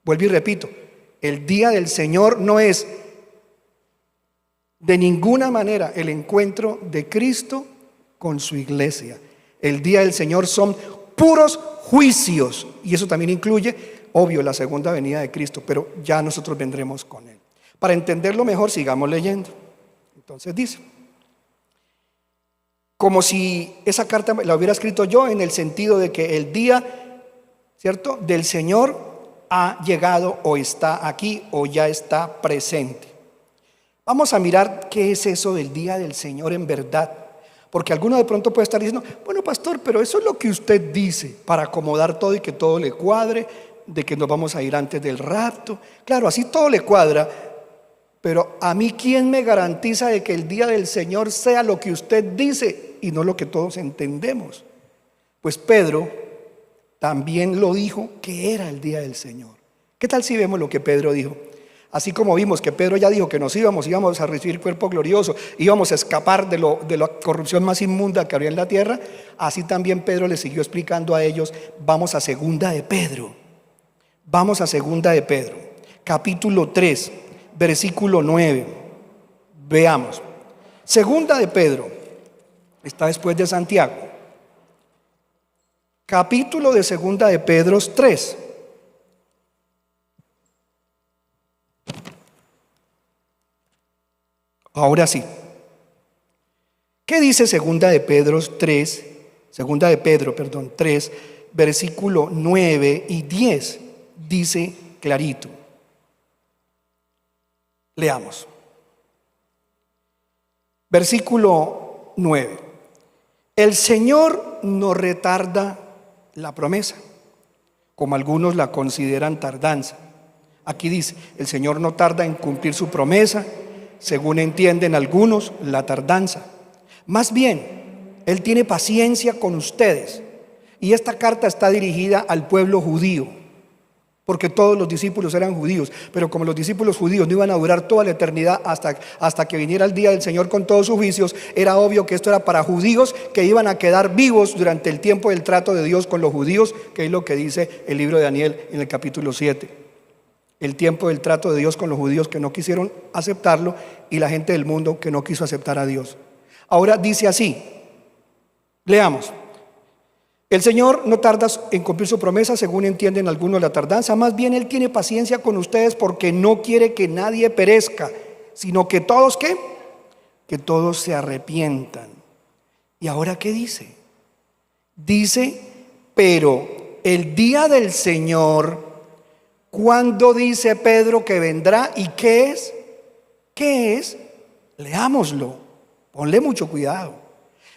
Vuelvo y repito, el día del Señor no es de ninguna manera el encuentro de Cristo con su iglesia. El día del Señor son puros juicios, y eso también incluye, obvio, la segunda venida de Cristo, pero ya nosotros vendremos con Él. Para entenderlo mejor, sigamos leyendo. Entonces dice: como si esa carta la hubiera escrito yo, en el sentido de que el día, ¿cierto?, del Señor ha llegado, o está aquí, o ya está presente. Vamos a mirar qué es eso del día del Señor en verdad, porque alguno de pronto puede estar diciendo: bueno, pastor, pero eso es lo que usted dice para acomodar todo y que todo le cuadre, de que nos vamos a ir antes del rapto. Claro, así todo le cuadra. Pero a mí, ¿quién me garantiza de que el día del Señor sea lo que usted dice y no lo que todos entendemos? Pues Pedro también lo dijo que era el día del Señor. ¿Qué tal si vemos lo que Pedro dijo? Así como vimos que Pedro ya dijo que nos íbamos a recibir cuerpo glorioso, íbamos a escapar de la corrupción más inmunda que habría en la tierra, así también Pedro le siguió explicando a ellos. Vamos a segunda de Pedro. Vamos a segunda de Pedro, capítulo 3, versículo 9. Veamos. Segunda de Pedro, está después de Santiago. Capítulo de segunda de Pedro 3. Ahora sí. ¿Qué dice segunda de Pedro 3? Segunda de Pedro, perdón, 3, versículo 9 y 10. Dice clarito. Leamos. Versículo 9. El Señor no retarda la promesa, como algunos la consideran tardanza. Aquí dice, el Señor no tarda en cumplir su promesa, según entienden algunos la tardanza. Más bien, Él tiene paciencia con ustedes. Y esta carta está dirigida al pueblo judío, porque todos los discípulos eran judíos. Pero como los discípulos judíos no iban a durar toda la eternidad hasta que viniera el día del Señor con todos sus juicios, era obvio que esto era para judíos que iban a quedar vivos durante el tiempo del trato de Dios con los judíos, que es lo que dice el libro de Daniel en el capítulo 7. El tiempo del trato de Dios con los judíos que no quisieron aceptarlo y la gente del mundo que no quiso aceptar a Dios. Ahora dice así, leamos. El Señor no tarda en cumplir su promesa, según entienden algunos la tardanza. Más bien Él tiene paciencia con ustedes porque no quiere que nadie perezca, sino que todos, ¿qué? Que todos se arrepientan. ¿Y ahora qué dice? Dice, pero el día del Señor, ¿cuándo dice Pedro que vendrá? ¿Y qué es? ¿Qué es? Leámoslo, ponle mucho cuidado.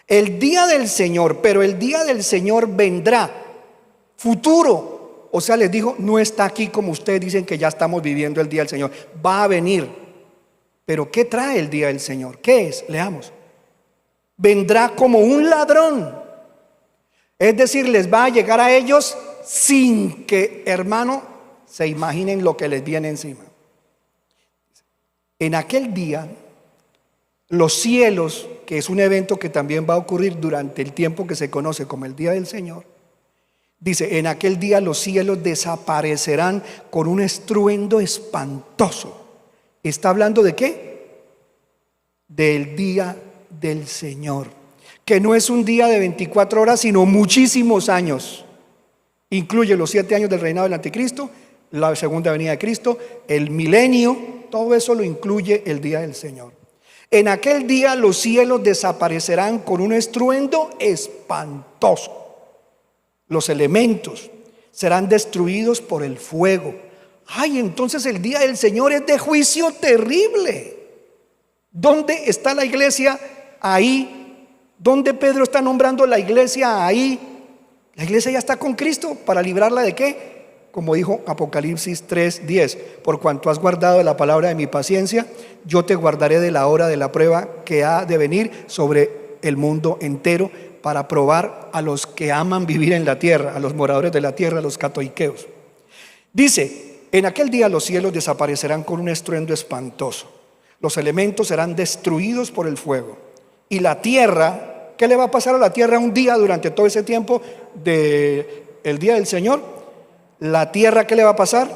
El día del Señor, pero el día del Señor vendrá, futuro. O sea, les dijo, no está aquí como ustedes dicen que ya estamos viviendo el día del Señor. Va a venir. Pero ¿qué trae el día del Señor? ¿Qué es? Leamos. Vendrá como un ladrón. Es decir, les va a llegar a ellos sin que, hermano, se imaginen lo que les viene encima. En aquel día, los cielos, que es un evento que también va a ocurrir durante el tiempo que se conoce como el día del Señor, dice, en aquel día los cielos desaparecerán con un estruendo espantoso. ¿Está hablando de qué? Del día del Señor, que no es un día de 24 horas, sino muchísimos años. Incluye los 7 años del reinado del anticristo, la segunda venida de Cristo, el milenio, todo eso lo incluye el día del Señor. En aquel día los cielos desaparecerán con un estruendo espantoso. Los elementos serán destruidos por el fuego. Ay, entonces el día del Señor es de juicio terrible. ¿Dónde está la iglesia? Ahí. ¿Dónde Pedro está nombrando la iglesia? Ahí. La iglesia ya está con Cristo para librarla de ¿qué? Como dijo Apocalipsis 3:10, por cuanto has guardado la palabra de mi paciencia, yo te guardaré de la hora de la prueba que ha de venir sobre el mundo entero para probar a los que aman vivir en la tierra, a los moradores de la tierra, a los catoiqueos. Dice, en aquel día los cielos desaparecerán con un estruendo espantoso, los elementos serán destruidos por el fuego y la tierra, ¿qué le va a pasar a la tierra un día durante todo ese tiempo del día del Señor? La tierra, ¿qué le va a pasar?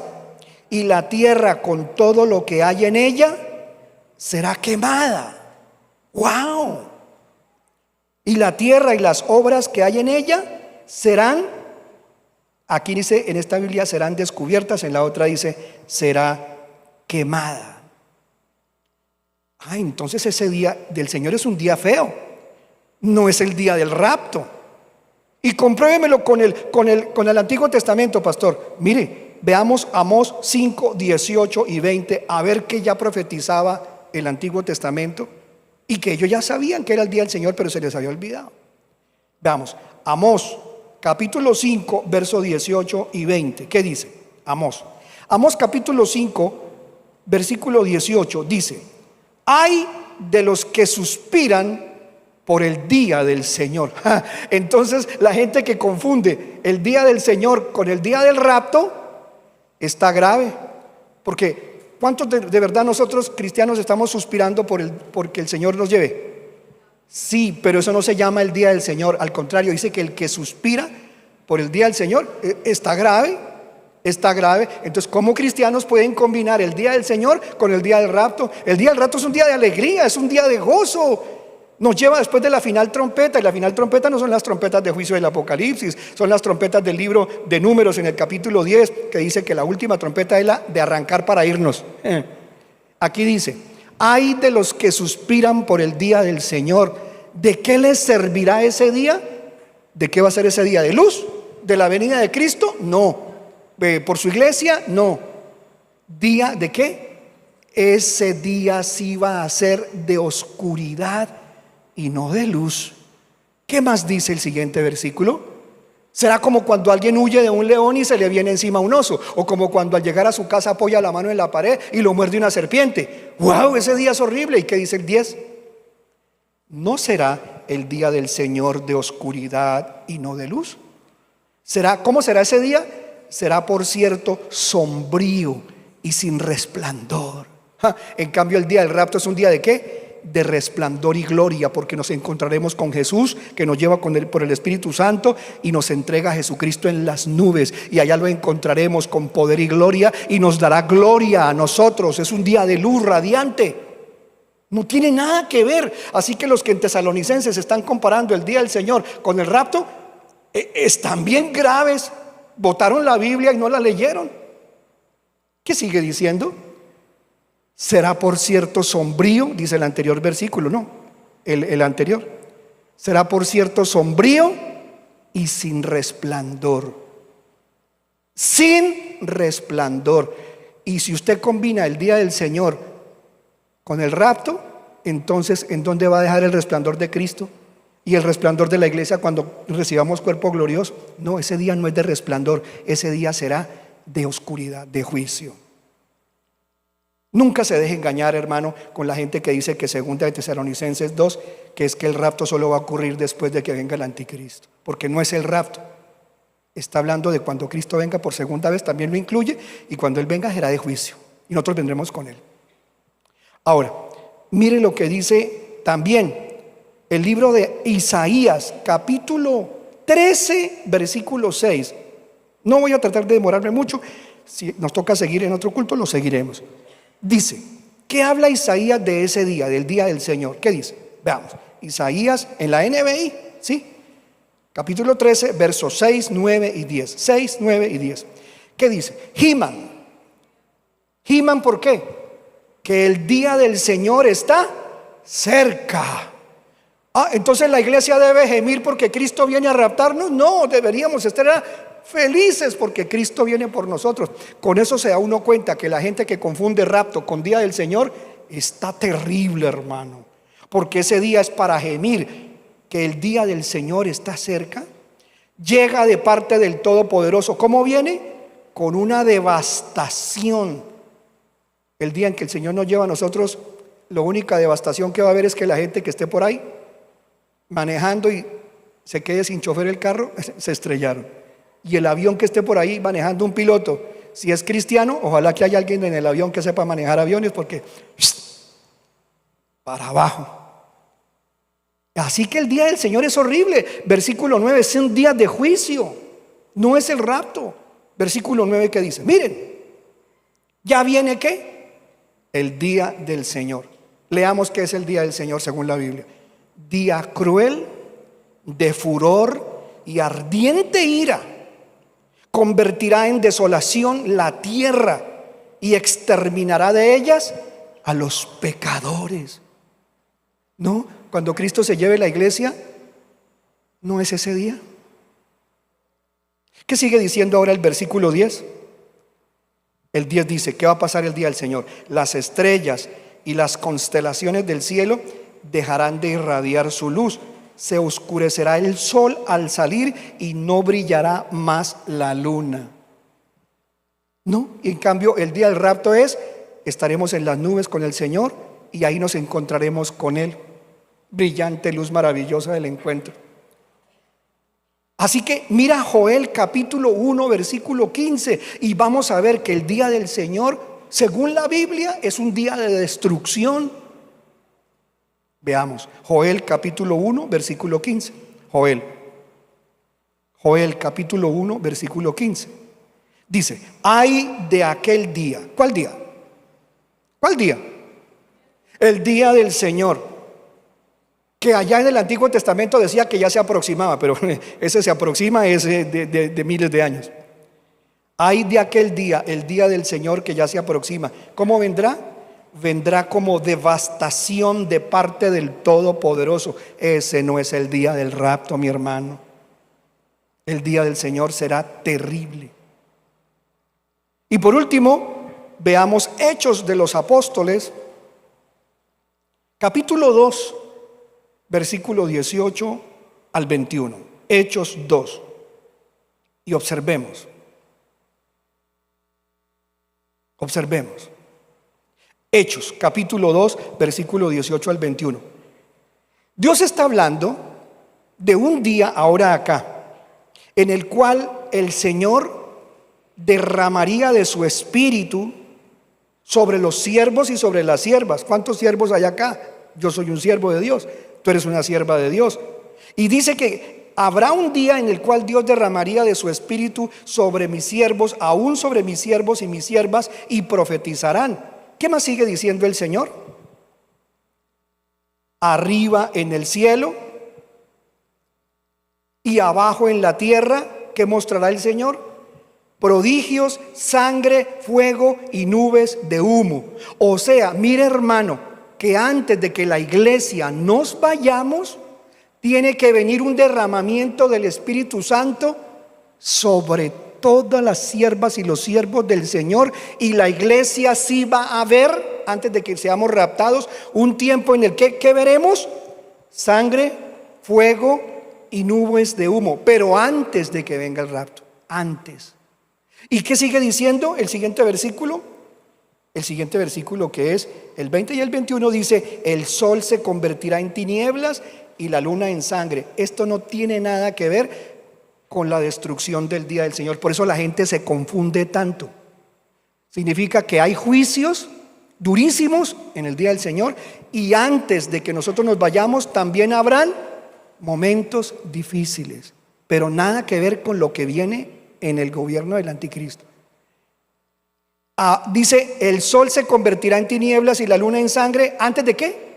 Y la tierra con todo lo que hay en ella será quemada. ¡Wow! Y la tierra y las obras que hay en ella serán, aquí dice en esta Biblia serán descubiertas, en la otra dice será quemada. Entonces ese día del Señor es un día feo, no es el día del rapto. Y compruébemelo con el Antiguo Testamento, pastor. Mire, veamos Amós 5, 18 y 20, a ver qué ya profetizaba el Antiguo Testamento y que ellos ya sabían que era el día del Señor, pero se les había olvidado. Veamos, Amós capítulo 5, verso 18 y 20. ¿Qué dice? Amós capítulo 5, versículo 18 dice: ay de los que suspiran por el día del Señor. Entonces la gente que confunde el día del Señor con el día del rapto está grave, porque ¿cuántos de verdad nosotros cristianos estamos suspirando porque el Señor nos lleve? Sí, pero eso no se llama el día del Señor. Al contrario, dice que el que suspira por el día del Señor está grave. Está grave. Entonces, ¿cómo cristianos pueden combinar el día del Señor con el día del rapto? El día del rapto es un día de alegría, es un día de gozo. Nos lleva después de la final trompeta, y la final trompeta no son las trompetas de juicio del Apocalipsis, son las trompetas del libro de Números en el capítulo 10, que dice que la última trompeta es la de arrancar para irnos. Aquí dice: ay de los que suspiran por el día del Señor. ¿De qué les servirá ese día? ¿De qué va a ser ese día? ¿De luz? ¿De la venida de Cristo? No. ¿Por su iglesia? No. ¿Día de qué? Ese día sí va a ser de oscuridad y no de luz. ¿Qué más dice el siguiente versículo? Será como cuando alguien huye de un león y se le viene encima un oso, o como cuando al llegar a su casa apoya la mano en la pared y lo muerde una serpiente. ¡Wow! Ese día es horrible. ¿Y qué dice el 10? ¿No será el día del Señor de oscuridad y no de luz? ¿Cómo será ese día? Será, por cierto, sombrío y sin resplandor. En cambio, el día del rapto es un día ¿de qué? De resplandor y gloria, porque nos encontraremos con Jesús, que nos lleva por el Espíritu Santo y nos entrega a Jesucristo en las nubes, y allá lo encontraremos con poder y gloria, y nos dará gloria a nosotros. Es un día de luz radiante. No tiene nada que ver. Así que los que en Tesalonicenses están comparando el día del Señor con el rapto están bien graves. Votaron la Biblia y no la leyeron. ¿Qué sigue diciendo? Será, por cierto, sombrío, dice el anterior versículo, no, el anterior. Será, por cierto, sombrío y sin resplandor. Sin resplandor. Y si usted combina el día del Señor con el rapto, entonces ¿en dónde va a dejar el resplandor de Cristo y el resplandor de la iglesia cuando recibamos cuerpo glorioso? No, ese día no es de resplandor, ese día será de oscuridad, de juicio. Nunca se deje engañar, hermano, con la gente que dice que segunda de Tesalonicenses 2, que es que el rapto solo va a ocurrir después de que venga el anticristo, porque no es el rapto. Está hablando de cuando Cristo venga por segunda vez, también lo incluye, y cuando Él venga será de juicio, y nosotros vendremos con Él. Ahora, mire lo que dice también el libro de Isaías, capítulo 13, versículo 6. No voy a tratar de demorarme mucho. Si nos toca seguir en otro culto, lo seguiremos. Dice, ¿qué habla Isaías de ese día, del día del Señor? ¿Qué dice? Veamos, Isaías en la NBI, ¿sí? Capítulo 13, versos 6, 9 y 10. 6, 9 y 10. ¿Qué dice? Giman. Giman, ¿por qué? Que el día del Señor está cerca. Entonces la iglesia debe gemir porque Cristo viene a raptarnos. No, deberíamos estar felices porque Cristo viene por nosotros. Con eso se da uno cuenta que la gente que confunde rapto con día del Señor está terrible, hermano, porque ese día es para gemir. Que el día del Señor está cerca, llega de parte del Todopoderoso. ¿Cómo viene? Con una devastación. El día en que el Señor nos lleva a nosotros, la única devastación que va a haber es que la gente que esté por ahí manejando y se quede sin chofer el carro, se estrellaron. Y el avión que esté por ahí manejando un piloto, si es cristiano, ojalá que haya alguien en el avión que sepa manejar aviones, porque para abajo. Así que el día del Señor es horrible. Versículo 9, es un día de juicio, no es el rapto. Versículo 9, ¿qué dice? Miren, ya viene ¿qué? El día del Señor. Leamos qué es el día del Señor según la Biblia. Día cruel, de furor y ardiente ira. Convertirá en desolación la tierra y exterminará de ellas a los pecadores. ¿No? Cuando Cristo se lleve la iglesia, ¿no es ese día? ¿Qué sigue diciendo ahora el versículo 10? El 10 dice, ¿qué va a pasar el día del Señor? Las estrellas y las constelaciones del cielo dejarán de irradiar su luz. Se oscurecerá el sol al salir y no brillará más la luna. ¿No? Y en cambio el día del rapto estaremos en las nubes con el Señor y ahí nos encontraremos con Él. brillante luz maravillosa del encuentro. Así que mira Joel capítulo 1 versículo 15 y vamos a ver que el día del Señor, según la Biblia, es un día de destrucción. Veamos, Joel capítulo 1 versículo 15. Joel capítulo 1 versículo 15. Dice, ay de aquel día. ¿Cuál día? ¿Cuál día? El día del Señor, que allá en el Antiguo Testamento decía que ya se aproximaba, pero ese se aproxima es de miles de años. Hay de aquel día, el día del Señor que ya se aproxima. ¿Cómo vendrá? Vendrá como devastación de parte del Todopoderoso. Ese no es el día del rapto, mi hermano. El día del Señor será terrible. Y por último, veamos Hechos de los Apóstoles, capítulo 2. Versículo 18 al 21. Hechos 2. Y observemos. Observemos. Hechos, capítulo 2, versículo 18 al 21. Dios está hablando de un día ahora acá, en el cual el Señor derramaría de su espíritu sobre los siervos y sobre las siervas. ¿Cuántos siervos hay acá? Yo soy un siervo de Dios. Tú eres una sierva de Dios. Y dice que habrá un día en el cual Dios derramaría de su espíritu sobre mis siervos, aún sobre mis siervos y mis siervas, y profetizarán. ¿Qué más sigue diciendo el Señor? Arriba en el cielo y abajo en la tierra, ¿qué mostrará el Señor? Prodigios, sangre, fuego y nubes de humo. O sea, mire hermano, que antes de que la iglesia nos vayamos, tiene que venir un derramamiento del Espíritu Santo sobre todas las siervas y los siervos del Señor, y la iglesia sí va a ver, antes de que seamos raptados, un tiempo en el que, ¿qué veremos? Sangre, fuego y nubes de humo, pero antes de que venga el rapto, antes. ¿Y qué sigue diciendo el siguiente versículo? El siguiente versículo, que es el 20 y el 21, dice: el sol se convertirá en tinieblas y la luna en sangre. Esto no tiene nada que ver con la destrucción del día del Señor. Por eso la gente se confunde tanto. Significa que hay juicios durísimos en el día del Señor, y antes de que nosotros nos vayamos también habrán momentos difíciles, pero nada que ver con lo que viene en el gobierno del anticristo. Dice, el sol se convertirá en tinieblas y la luna en sangre. ¿Antes de qué?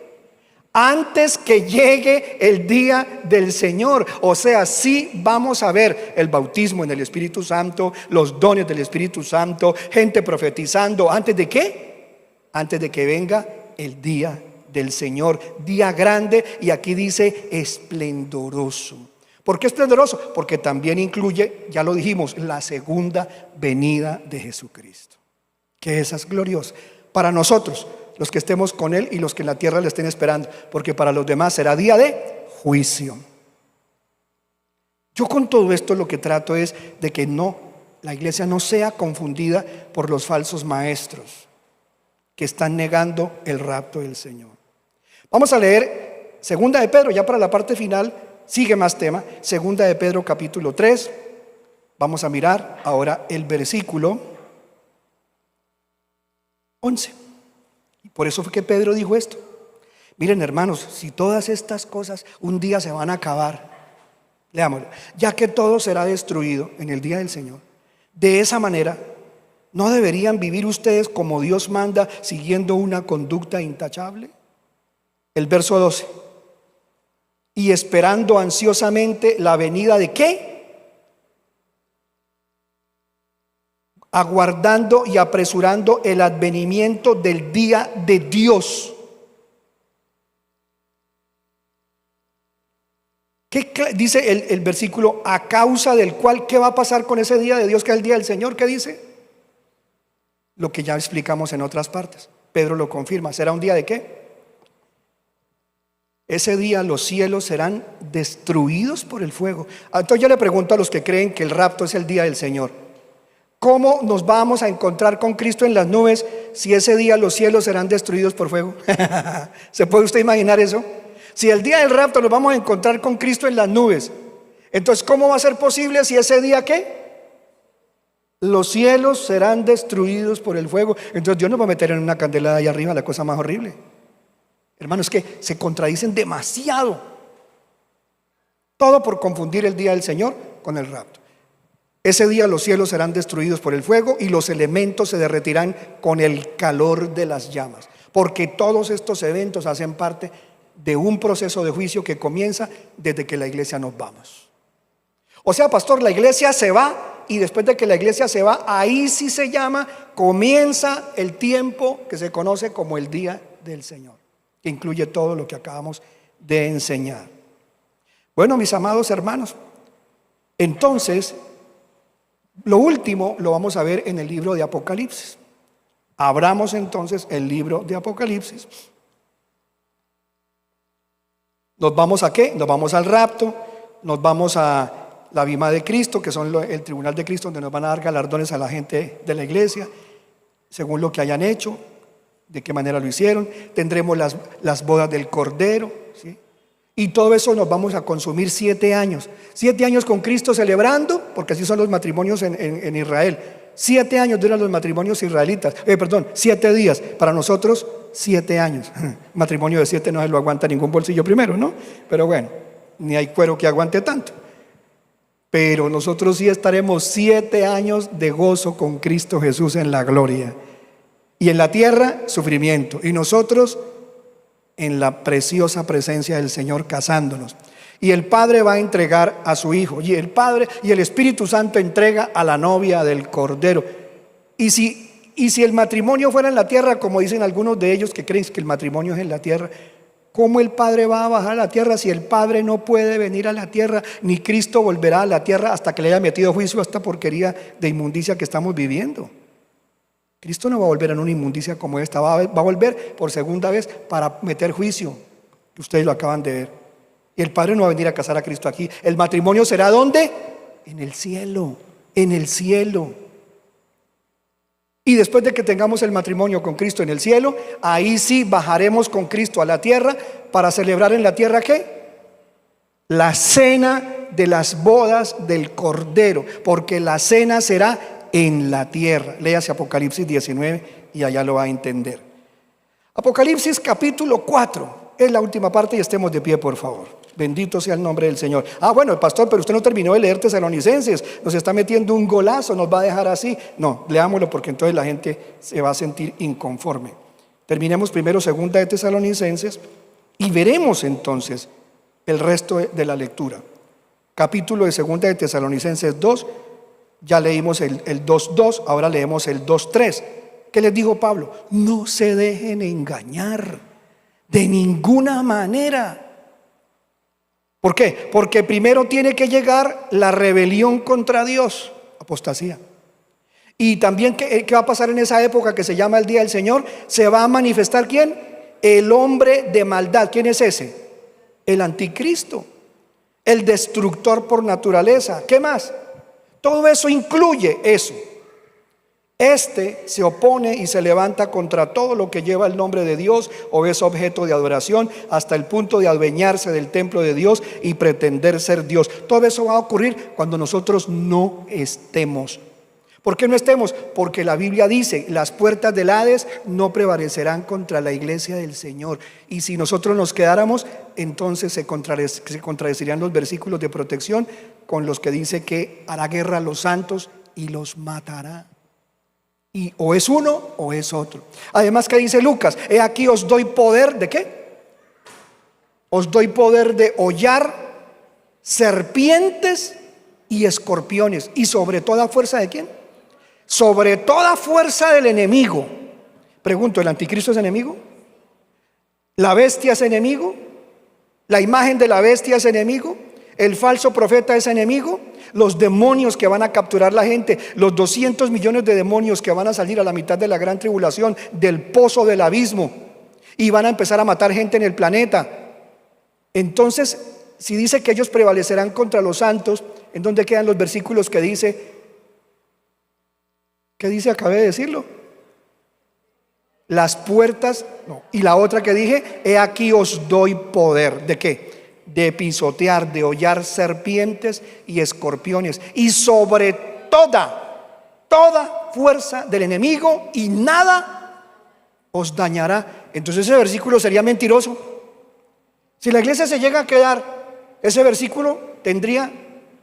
Antes que llegue el día del Señor. O sea, sí vamos a ver el bautismo en el Espíritu Santo, los dones del Espíritu Santo, gente profetizando. ¿Antes de qué? Antes de que venga el día del Señor, día grande, y aquí dice esplendoroso. ¿Por qué esplendoroso? Porque también incluye, ya lo dijimos, la segunda venida de Jesucristo, que esa es gloriosa para nosotros, los que estemos con Él y los que en la tierra le estén esperando, porque para los demás será día de juicio. Yo con todo esto lo que trato es de que la iglesia no sea confundida por los falsos maestros que están negando el rapto del Señor. Vamos a leer Segunda de Pedro, ya para la parte final, sigue más tema. Segunda de Pedro capítulo 3. Vamos a mirar ahora el versículo 11. Y por eso fue que Pedro dijo esto. Miren hermanos, si todas estas cosas un día se van a acabar, leámoslo, ya que todo será destruido en el día del Señor, de esa manera ¿no deberían vivir ustedes como Dios manda, siguiendo una conducta intachable? El verso 12. Y esperando ansiosamente la venida de ¿qué? Aguardando y apresurando el advenimiento del día de Dios. ¿Qué dice el versículo? A causa del cual, ¿qué va a pasar con ese día de Dios, que es el día del Señor? ¿Qué dice? Lo que ya explicamos en otras partes. Pedro lo confirma. ¿Será un día de qué? Ese día los cielos serán destruidos por el fuego. Entonces yo le pregunto a los que creen que el rapto es el día del Señor: ¿cómo nos vamos a encontrar con Cristo en las nubes si ese día los cielos serán destruidos por fuego? ¿Se puede usted imaginar eso? Si el día del rapto nos vamos a encontrar con Cristo en las nubes, entonces ¿cómo va a ser posible si ese día qué? Los cielos serán destruidos por el fuego. Entonces Dios nos va a meter en una candela de allá arriba, la cosa más horrible. Hermanos, que se contradicen demasiado. Todo por confundir el día del Señor con el rapto. Ese día los cielos serán destruidos por el fuego y los elementos se derretirán con el calor de las llamas. Porque todos estos eventos hacen parte de un proceso de juicio que comienza desde que la iglesia nos vamos. O sea, pastor, la iglesia se va y después de que la iglesia se va, ahí sí se llama, comienza el tiempo que se conoce como el día del Señor, que incluye todo lo que acabamos de enseñar. Bueno, mis amados hermanos, entonces, lo último lo vamos a ver en el libro de Apocalipsis. Abramos entonces el libro de Apocalipsis. ¿Nos vamos a qué? Nos vamos al rapto, nos vamos a la bima de Cristo, que son el tribunal de Cristo, donde nos van a dar galardones a la gente de la iglesia, según lo que hayan hecho, de qué manera lo hicieron. Tendremos las bodas del Cordero, ¿sí? Y todo eso nos vamos a consumir 7 años. 7 años con Cristo celebrando, porque así son los matrimonios en Israel. 7 años duran los matrimonios israelitas. 7 días. Para nosotros, 7 años. Matrimonio de 7 no se lo aguanta ningún bolsillo primero, ¿no? Pero bueno, ni hay cuero que aguante tanto. Pero nosotros sí estaremos 7 años de gozo con Cristo Jesús en la gloria. Y en la tierra, sufrimiento. Y nosotros en la preciosa presencia del Señor casándonos. Y el Padre va a entregar a su Hijo. Y el Padre y el Espíritu Santo entrega a la novia del Cordero. Y si el matrimonio fuera en la tierra, como dicen algunos de ellos que creen que el matrimonio es en la tierra, ¿cómo el Padre va a bajar a la tierra si el Padre no puede venir a la tierra? Ni Cristo volverá a la tierra hasta que le haya metido juicio a esta porquería de inmundicia que estamos viviendo. Cristo no va a volver en una inmundicia como esta, va a volver por segunda vez para meter juicio, que ustedes lo acaban de ver. Y el Padre no va a venir a casar a Cristo aquí. El matrimonio será ¿dónde? En el cielo, en el cielo. Y después de que tengamos el matrimonio con Cristo en el cielo, ahí sí bajaremos con Cristo a la tierra para celebrar en la tierra ¿qué? La cena de las bodas del Cordero, porque la cena será en la tierra. Léase Apocalipsis 19 y allá lo va a entender. Apocalipsis capítulo 4 es la última parte y estemos de pie, por favor. Bendito sea el nombre del Señor. Bueno, pastor, pero usted no terminó de leer Tesalonicenses, nos está metiendo un golazo, nos va a dejar así. No, leámoslo porque entonces la gente se va a sentir inconforme. Terminemos primero segunda de Tesalonicenses y veremos entonces el resto de la lectura. Capítulo de segunda de Tesalonicenses 2. Ya leímos el 2.2, ahora leemos el 2.3. ¿Qué les dijo Pablo? No se dejen engañar de ninguna manera. ¿Por qué? Porque primero tiene que llegar la rebelión contra Dios, apostasía. Y también, ¿qué va a pasar en esa época que se llama el Día del Señor? Se va a manifestar ¿quién? El hombre de maldad. ¿Quién es ese? El anticristo, el destructor por naturaleza. ¿Qué más? Todo eso incluye eso. Este se opone y se levanta contra todo lo que lleva el nombre de Dios o es objeto de adoración, hasta el punto de adueñarse del templo de Dios y pretender ser Dios. Todo eso va a ocurrir cuando nosotros no estemos. ¿Por qué no estemos? Porque la Biblia dice: las puertas del Hades no prevalecerán contra la iglesia del Señor. Y si nosotros nos quedáramos, entonces se contradecirían los versículos de protección con los que dice que hará guerra a los santos y los matará. Y o es uno o es otro. Además, ¿qué dice Lucas? He aquí os doy poder ¿de qué? Os doy poder de hollar serpientes y escorpiones. Y sobre toda fuerza ¿de quién? Sobre toda fuerza del enemigo. Pregunto, ¿el anticristo es enemigo? ¿La bestia es enemigo? ¿La imagen de la bestia es enemigo? ¿El falso profeta es enemigo? Los demonios que van a capturar la gente, los 200 millones de demonios que van a salir a la mitad de la gran tribulación, del pozo del abismo, y van a empezar a matar gente en el planeta. Entonces, si dice que ellos prevalecerán contra los santos, ¿en dónde quedan los versículos que dice? ¿Qué dice? Acabé de decirlo. las puertas, no, y la otra que dije, he aquí os doy poder. ¿De qué? De pisotear, de hollar serpientes y escorpiones, y sobre toda fuerza del enemigo, y nada os dañará. Entonces ese versículo sería mentiroso. Si la iglesia se llega a quedar, ese versículo tendría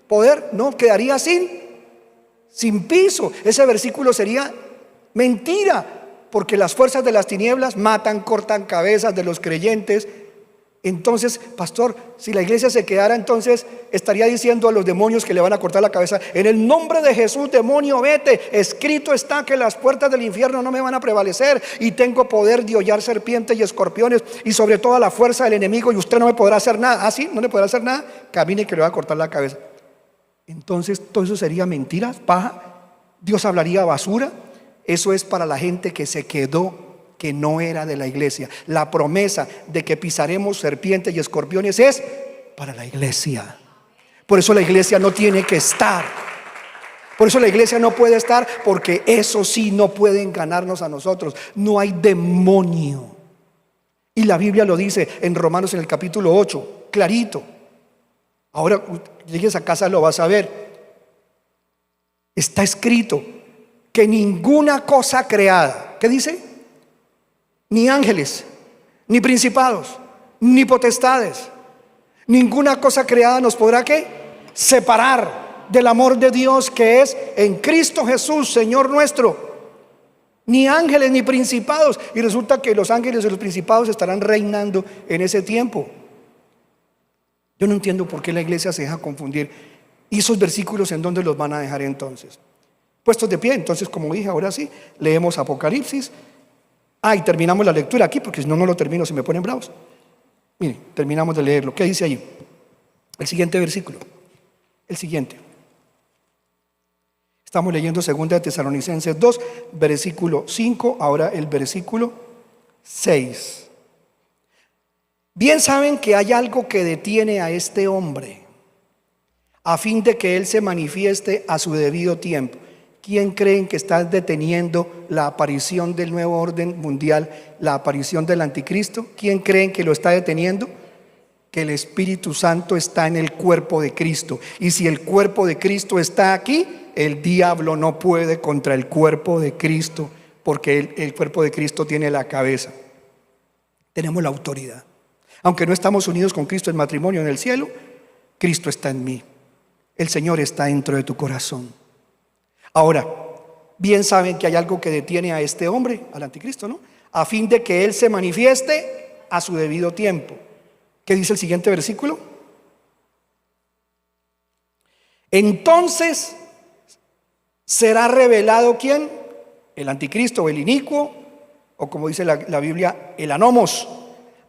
poder, no, quedaría sin piso. Ese versículo sería mentira, porque las fuerzas de las tinieblas matan, cortan cabezas de los creyentes. Entonces, pastor, si la iglesia se quedara, entonces estaría diciendo a los demonios que le van a cortar la cabeza: en el nombre de Jesús, demonio, vete, escrito está que las puertas del infierno no me van a prevalecer, y tengo poder de hollar serpientes y escorpiones, y sobre toda la fuerza del enemigo, y usted no me podrá hacer nada. ¿Ah, sí? ¿No le podrá hacer nada? Camine que le va a cortar la cabeza. Entonces todo eso sería mentira, paja. Dios hablaría basura. Eso es para la gente que se quedó, que no era de la iglesia. La promesa de que pisaremos serpientes y escorpiones es para la iglesia. Por eso la iglesia no tiene que estar. Por eso la iglesia no puede estar, porque eso sí no pueden ganarnos a nosotros. No hay demonio. Y la Biblia lo dice en Romanos en el capítulo 8, clarito. Ahora llegues a casa lo vas a ver. Está escrito que ninguna cosa creada, ¿qué dice? Ni ángeles, ni principados, ni potestades, ninguna cosa creada nos podrá ¿qué? Separar del amor de Dios que es en Cristo Jesús, Señor nuestro. Ni ángeles ni principados. Y resulta que los ángeles y los principados estarán reinando en ese tiempo. Yo no entiendo por qué la iglesia se deja confundir. ¿Y esos versículos en dónde los van a dejar entonces? Puestos de pie. Entonces, como dije, ahora sí, leemos Apocalipsis. Y terminamos la lectura aquí, porque si no, no lo termino, se me ponen bravos. Miren, terminamos de leerlo. ¿Qué dice ahí? El siguiente versículo. El siguiente. Estamos leyendo 2 de Tesalonicenses 2, versículo 5, ahora el versículo 6. Bien saben que hay algo que detiene a este hombre, a fin de que él se manifieste a su debido tiempo. ¿Quién creen que está deteniendo la aparición del nuevo orden mundial, la aparición del anticristo? ¿Quién creen que lo está deteniendo? Que el Espíritu Santo está en el cuerpo de Cristo. Y si el cuerpo de Cristo está aquí, el diablo no puede contra el cuerpo de Cristo, porque el cuerpo de Cristo tiene la cabeza. Tenemos la autoridad. Aunque no estamos unidos con Cristo en matrimonio en el cielo, Cristo está en mí. El Señor está dentro de tu corazón. Ahora, bien saben que hay algo que detiene a este hombre, al anticristo, ¿no? A fin de que él se manifieste a su debido tiempo. ¿Qué dice el siguiente versículo? Entonces será revelado ¿quién? El anticristo o el inicuo, o como dice la Biblia, el anomos,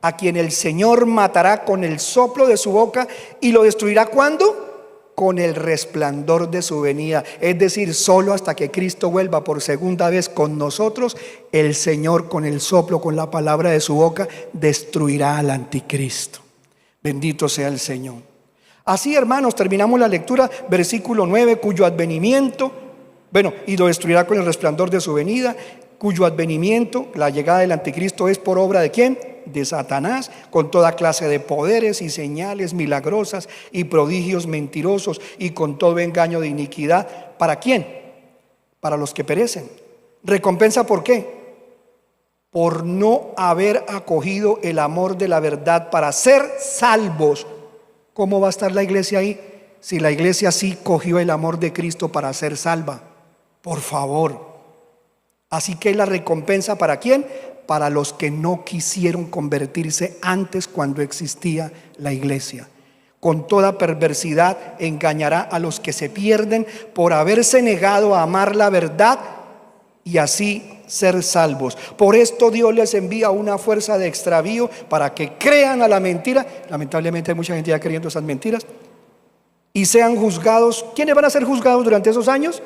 a quien el Señor matará con el soplo de su boca y lo destruirá. ¿Cuándo? Con el resplandor de su venida. Es decir, solo hasta que Cristo vuelva por segunda vez con nosotros, el Señor con el soplo, con la palabra de su boca, destruirá al anticristo. Bendito sea el Señor. Así, hermanos, terminamos la lectura, versículo 9, cuyo advenimiento, y lo destruirá con el resplandor de su venida, cuyo advenimiento, la llegada del anticristo, es por obra de ¿quién? De Satanás, con toda clase de poderes y señales milagrosas y prodigios mentirosos, y con todo engaño de iniquidad. ¿Para quién? Para los que perecen. ¿Recompensa por qué? Por no haber acogido el amor de la verdad para ser salvos. ¿Cómo va a estar la iglesia ahí? Si la iglesia sí cogió el amor de Cristo para ser salva. Por favor. Así que la recompensa, ¿para quién? Para los que no quisieron convertirse antes, cuando existía la iglesia. Con toda perversidad engañará a los que se pierden por haberse negado a amar la verdad y así ser salvos. Por esto Dios les envía una fuerza de extravío para que crean a la mentira. Lamentablemente hay mucha gente ya creyendo esas mentiras. Y sean juzgados. ¿Quiénes van a ser juzgados durante esos años?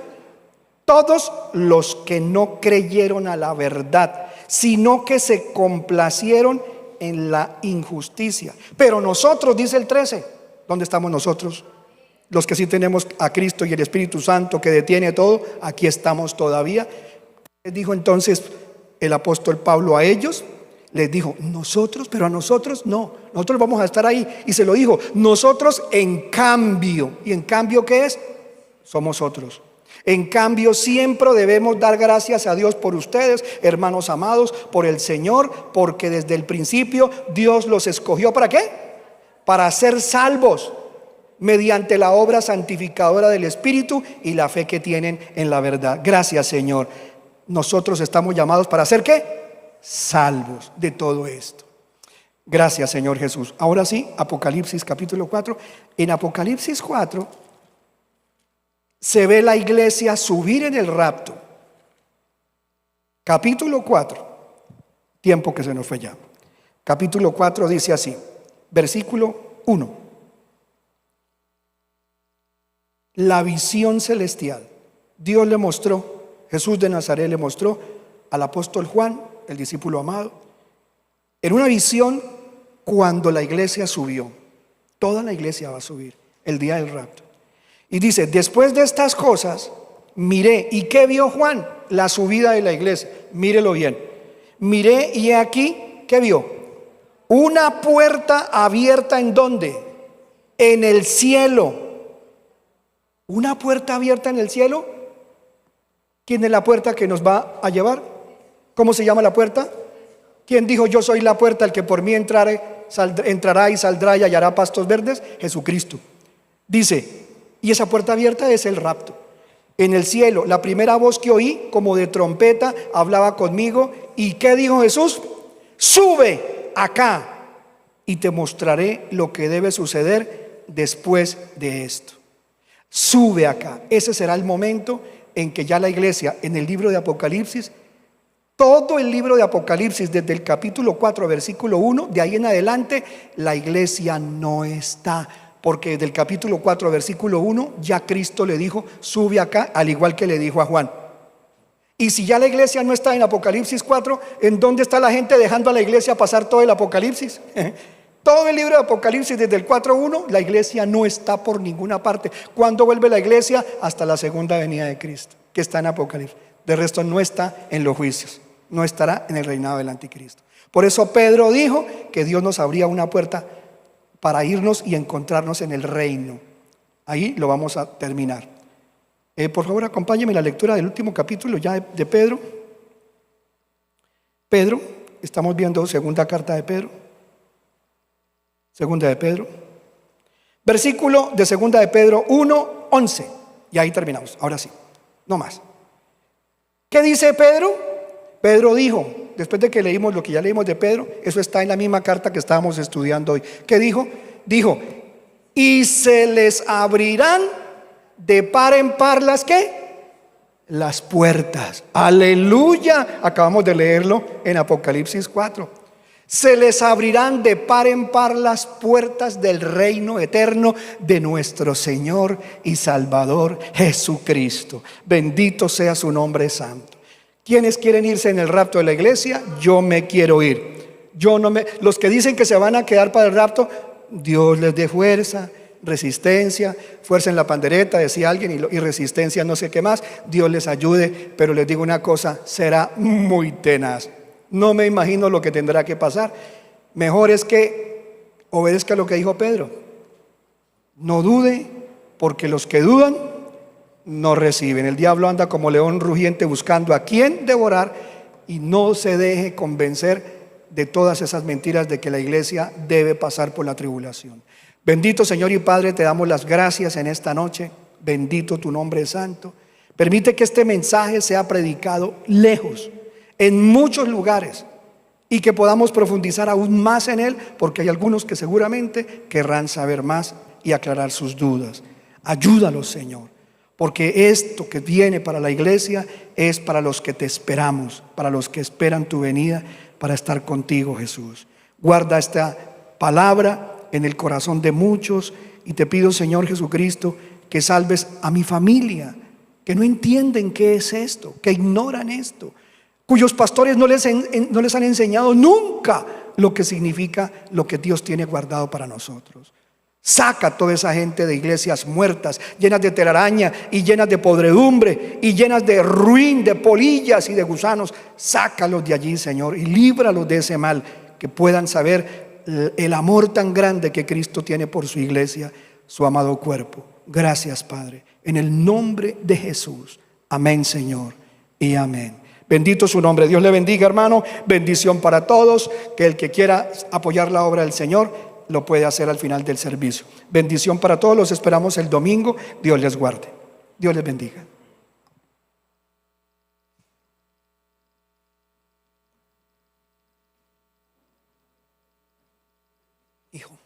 Todos los que no creyeron a la verdad, sino que se complacieron en la injusticia. Pero nosotros, dice el 13, ¿dónde estamos nosotros? Los que sí tenemos a Cristo y el Espíritu Santo que detiene todo, aquí estamos todavía. Dijo entonces, el apóstol Pablo a ellos, les dijo, nosotros, pero a nosotros no, nosotros vamos a estar ahí. Y se lo dijo, nosotros en cambio. ¿Y en cambio qué es? Somos otros. En cambio, siempre debemos dar gracias a Dios por ustedes, hermanos amados, por el Señor, porque desde el principio Dios los escogió. ¿Para qué? Para ser salvos mediante la obra santificadora del Espíritu y la fe que tienen en la verdad. Gracias, Señor. Nosotros estamos llamados para ser ¿qué? Salvos de todo esto. Gracias, Señor Jesús. Ahora sí, Apocalipsis capítulo 4. En Apocalipsis 4 se ve la iglesia subir en el rapto. Capítulo 4, tiempo que se nos fue ya. Capítulo 4 dice así, versículo 1. La visión celestial. Dios le mostró, Jesús de Nazaret le mostró al apóstol Juan, el discípulo amado, en una visión cuando la iglesia subió. Toda la iglesia va a subir el día del rapto. Y dice, después de estas cosas, miré. ¿Y qué vio Juan? La subida de la iglesia. Mírelo bien. Miré y he aquí, ¿qué vio? Una puerta abierta, ¿en dónde? En el cielo. Una puerta abierta en el cielo. ¿Quién es la puerta que nos va a llevar? ¿Cómo se llama la puerta? ¿Quién dijo, yo soy la puerta, el que por mí entrará y saldrá y hallará pastos verdes? Jesucristo. Dice, y esa puerta abierta es el rapto. En el cielo, la primera voz que oí, como de trompeta, hablaba conmigo. ¿Y qué dijo Jesús? Sube acá y te mostraré lo que debe suceder después de esto. Sube acá. Ese será el momento en que ya la iglesia, en el libro de Apocalipsis, todo el libro de Apocalipsis, desde el capítulo 4, versículo 1, de ahí en adelante, la iglesia no está. Porque desde el capítulo 4, versículo 1, ya Cristo le dijo, sube acá, al igual que le dijo a Juan. Y si ya la iglesia no está en Apocalipsis 4, ¿en dónde está la gente dejando a la iglesia pasar todo el Apocalipsis? Todo el libro de Apocalipsis, desde el 4:1, la iglesia no está por ninguna parte. ¿Cuándo vuelve la iglesia? Hasta la segunda venida de Cristo, que está en Apocalipsis. De resto no está en los juicios, no estará en el reinado del anticristo. Por eso Pedro dijo que Dios nos abría una puerta para irnos y encontrarnos en el reino. Ahí lo vamos a terminar. Por favor, acompáñenme en la lectura del último capítulo ya de Pedro. Pedro, estamos viendo segunda carta de Pedro. Segunda de Pedro. Versículo de segunda de Pedro 1:11. Y ahí terminamos. Ahora sí, no más. ¿Qué dice Pedro? Pedro dijo, después de que leímos lo que ya leímos de Pedro, eso está en la misma carta que estábamos estudiando hoy. ¿Qué dijo? Dijo, y se les abrirán de par en par las ¿qué? Las puertas. Aleluya. Acabamos de leerlo en Apocalipsis 4. Se les abrirán de par en par las puertas del reino eterno de nuestro Señor y Salvador Jesucristo. Bendito sea su nombre santo. ¿Quiénes quieren irse en el rapto de la iglesia? Yo me quiero ir. Los que dicen que se van a quedar para el rapto, Dios les dé fuerza, resistencia, fuerza en la pandereta, decía alguien, y resistencia no sé qué más. Dios les ayude, pero les digo una cosa, será muy tenaz. No me imagino lo que tendrá que pasar. Mejor es que obedezca lo que dijo Pedro. No dude, porque los que dudan no reciben. El diablo anda como león rugiente buscando a quien devorar, y no se deje convencer de todas esas mentiras de que la iglesia debe pasar por la tribulación. Bendito Señor y Padre, te damos las gracias en esta noche. Bendito tu nombre santo. Permite que este mensaje sea predicado lejos, en muchos lugares, y que podamos profundizar aún más en él, porque hay algunos que seguramente querrán saber más y aclarar sus dudas. Ayúdalos, Señor, porque esto que viene para la iglesia es para los que te esperamos, para los que esperan tu venida, para estar contigo, Jesús. Guarda esta palabra en el corazón de muchos, y te pido, Señor Jesucristo, que salves a mi familia, que no entienden qué es esto, que ignoran esto, cuyos pastores no les han enseñado nunca lo que significa lo que Dios tiene guardado para nosotros. Saca a toda esa gente de iglesias muertas, llenas de telaraña y llenas de podredumbre y llenas de ruin, de polillas y de gusanos. Sácalos de allí, Señor, y líbralos de ese mal, que puedan saber el amor tan grande que Cristo tiene por su iglesia, su amado cuerpo. Gracias, Padre, en el nombre de Jesús. Amén, Señor, y amén. Bendito su nombre. Dios le bendiga, hermano. Bendición para todos. Que el que quiera apoyar la obra del Señor lo puede hacer al final del servicio. Bendición para todos. Los esperamos el domingo. Dios les guarde. Dios les bendiga. Hijo.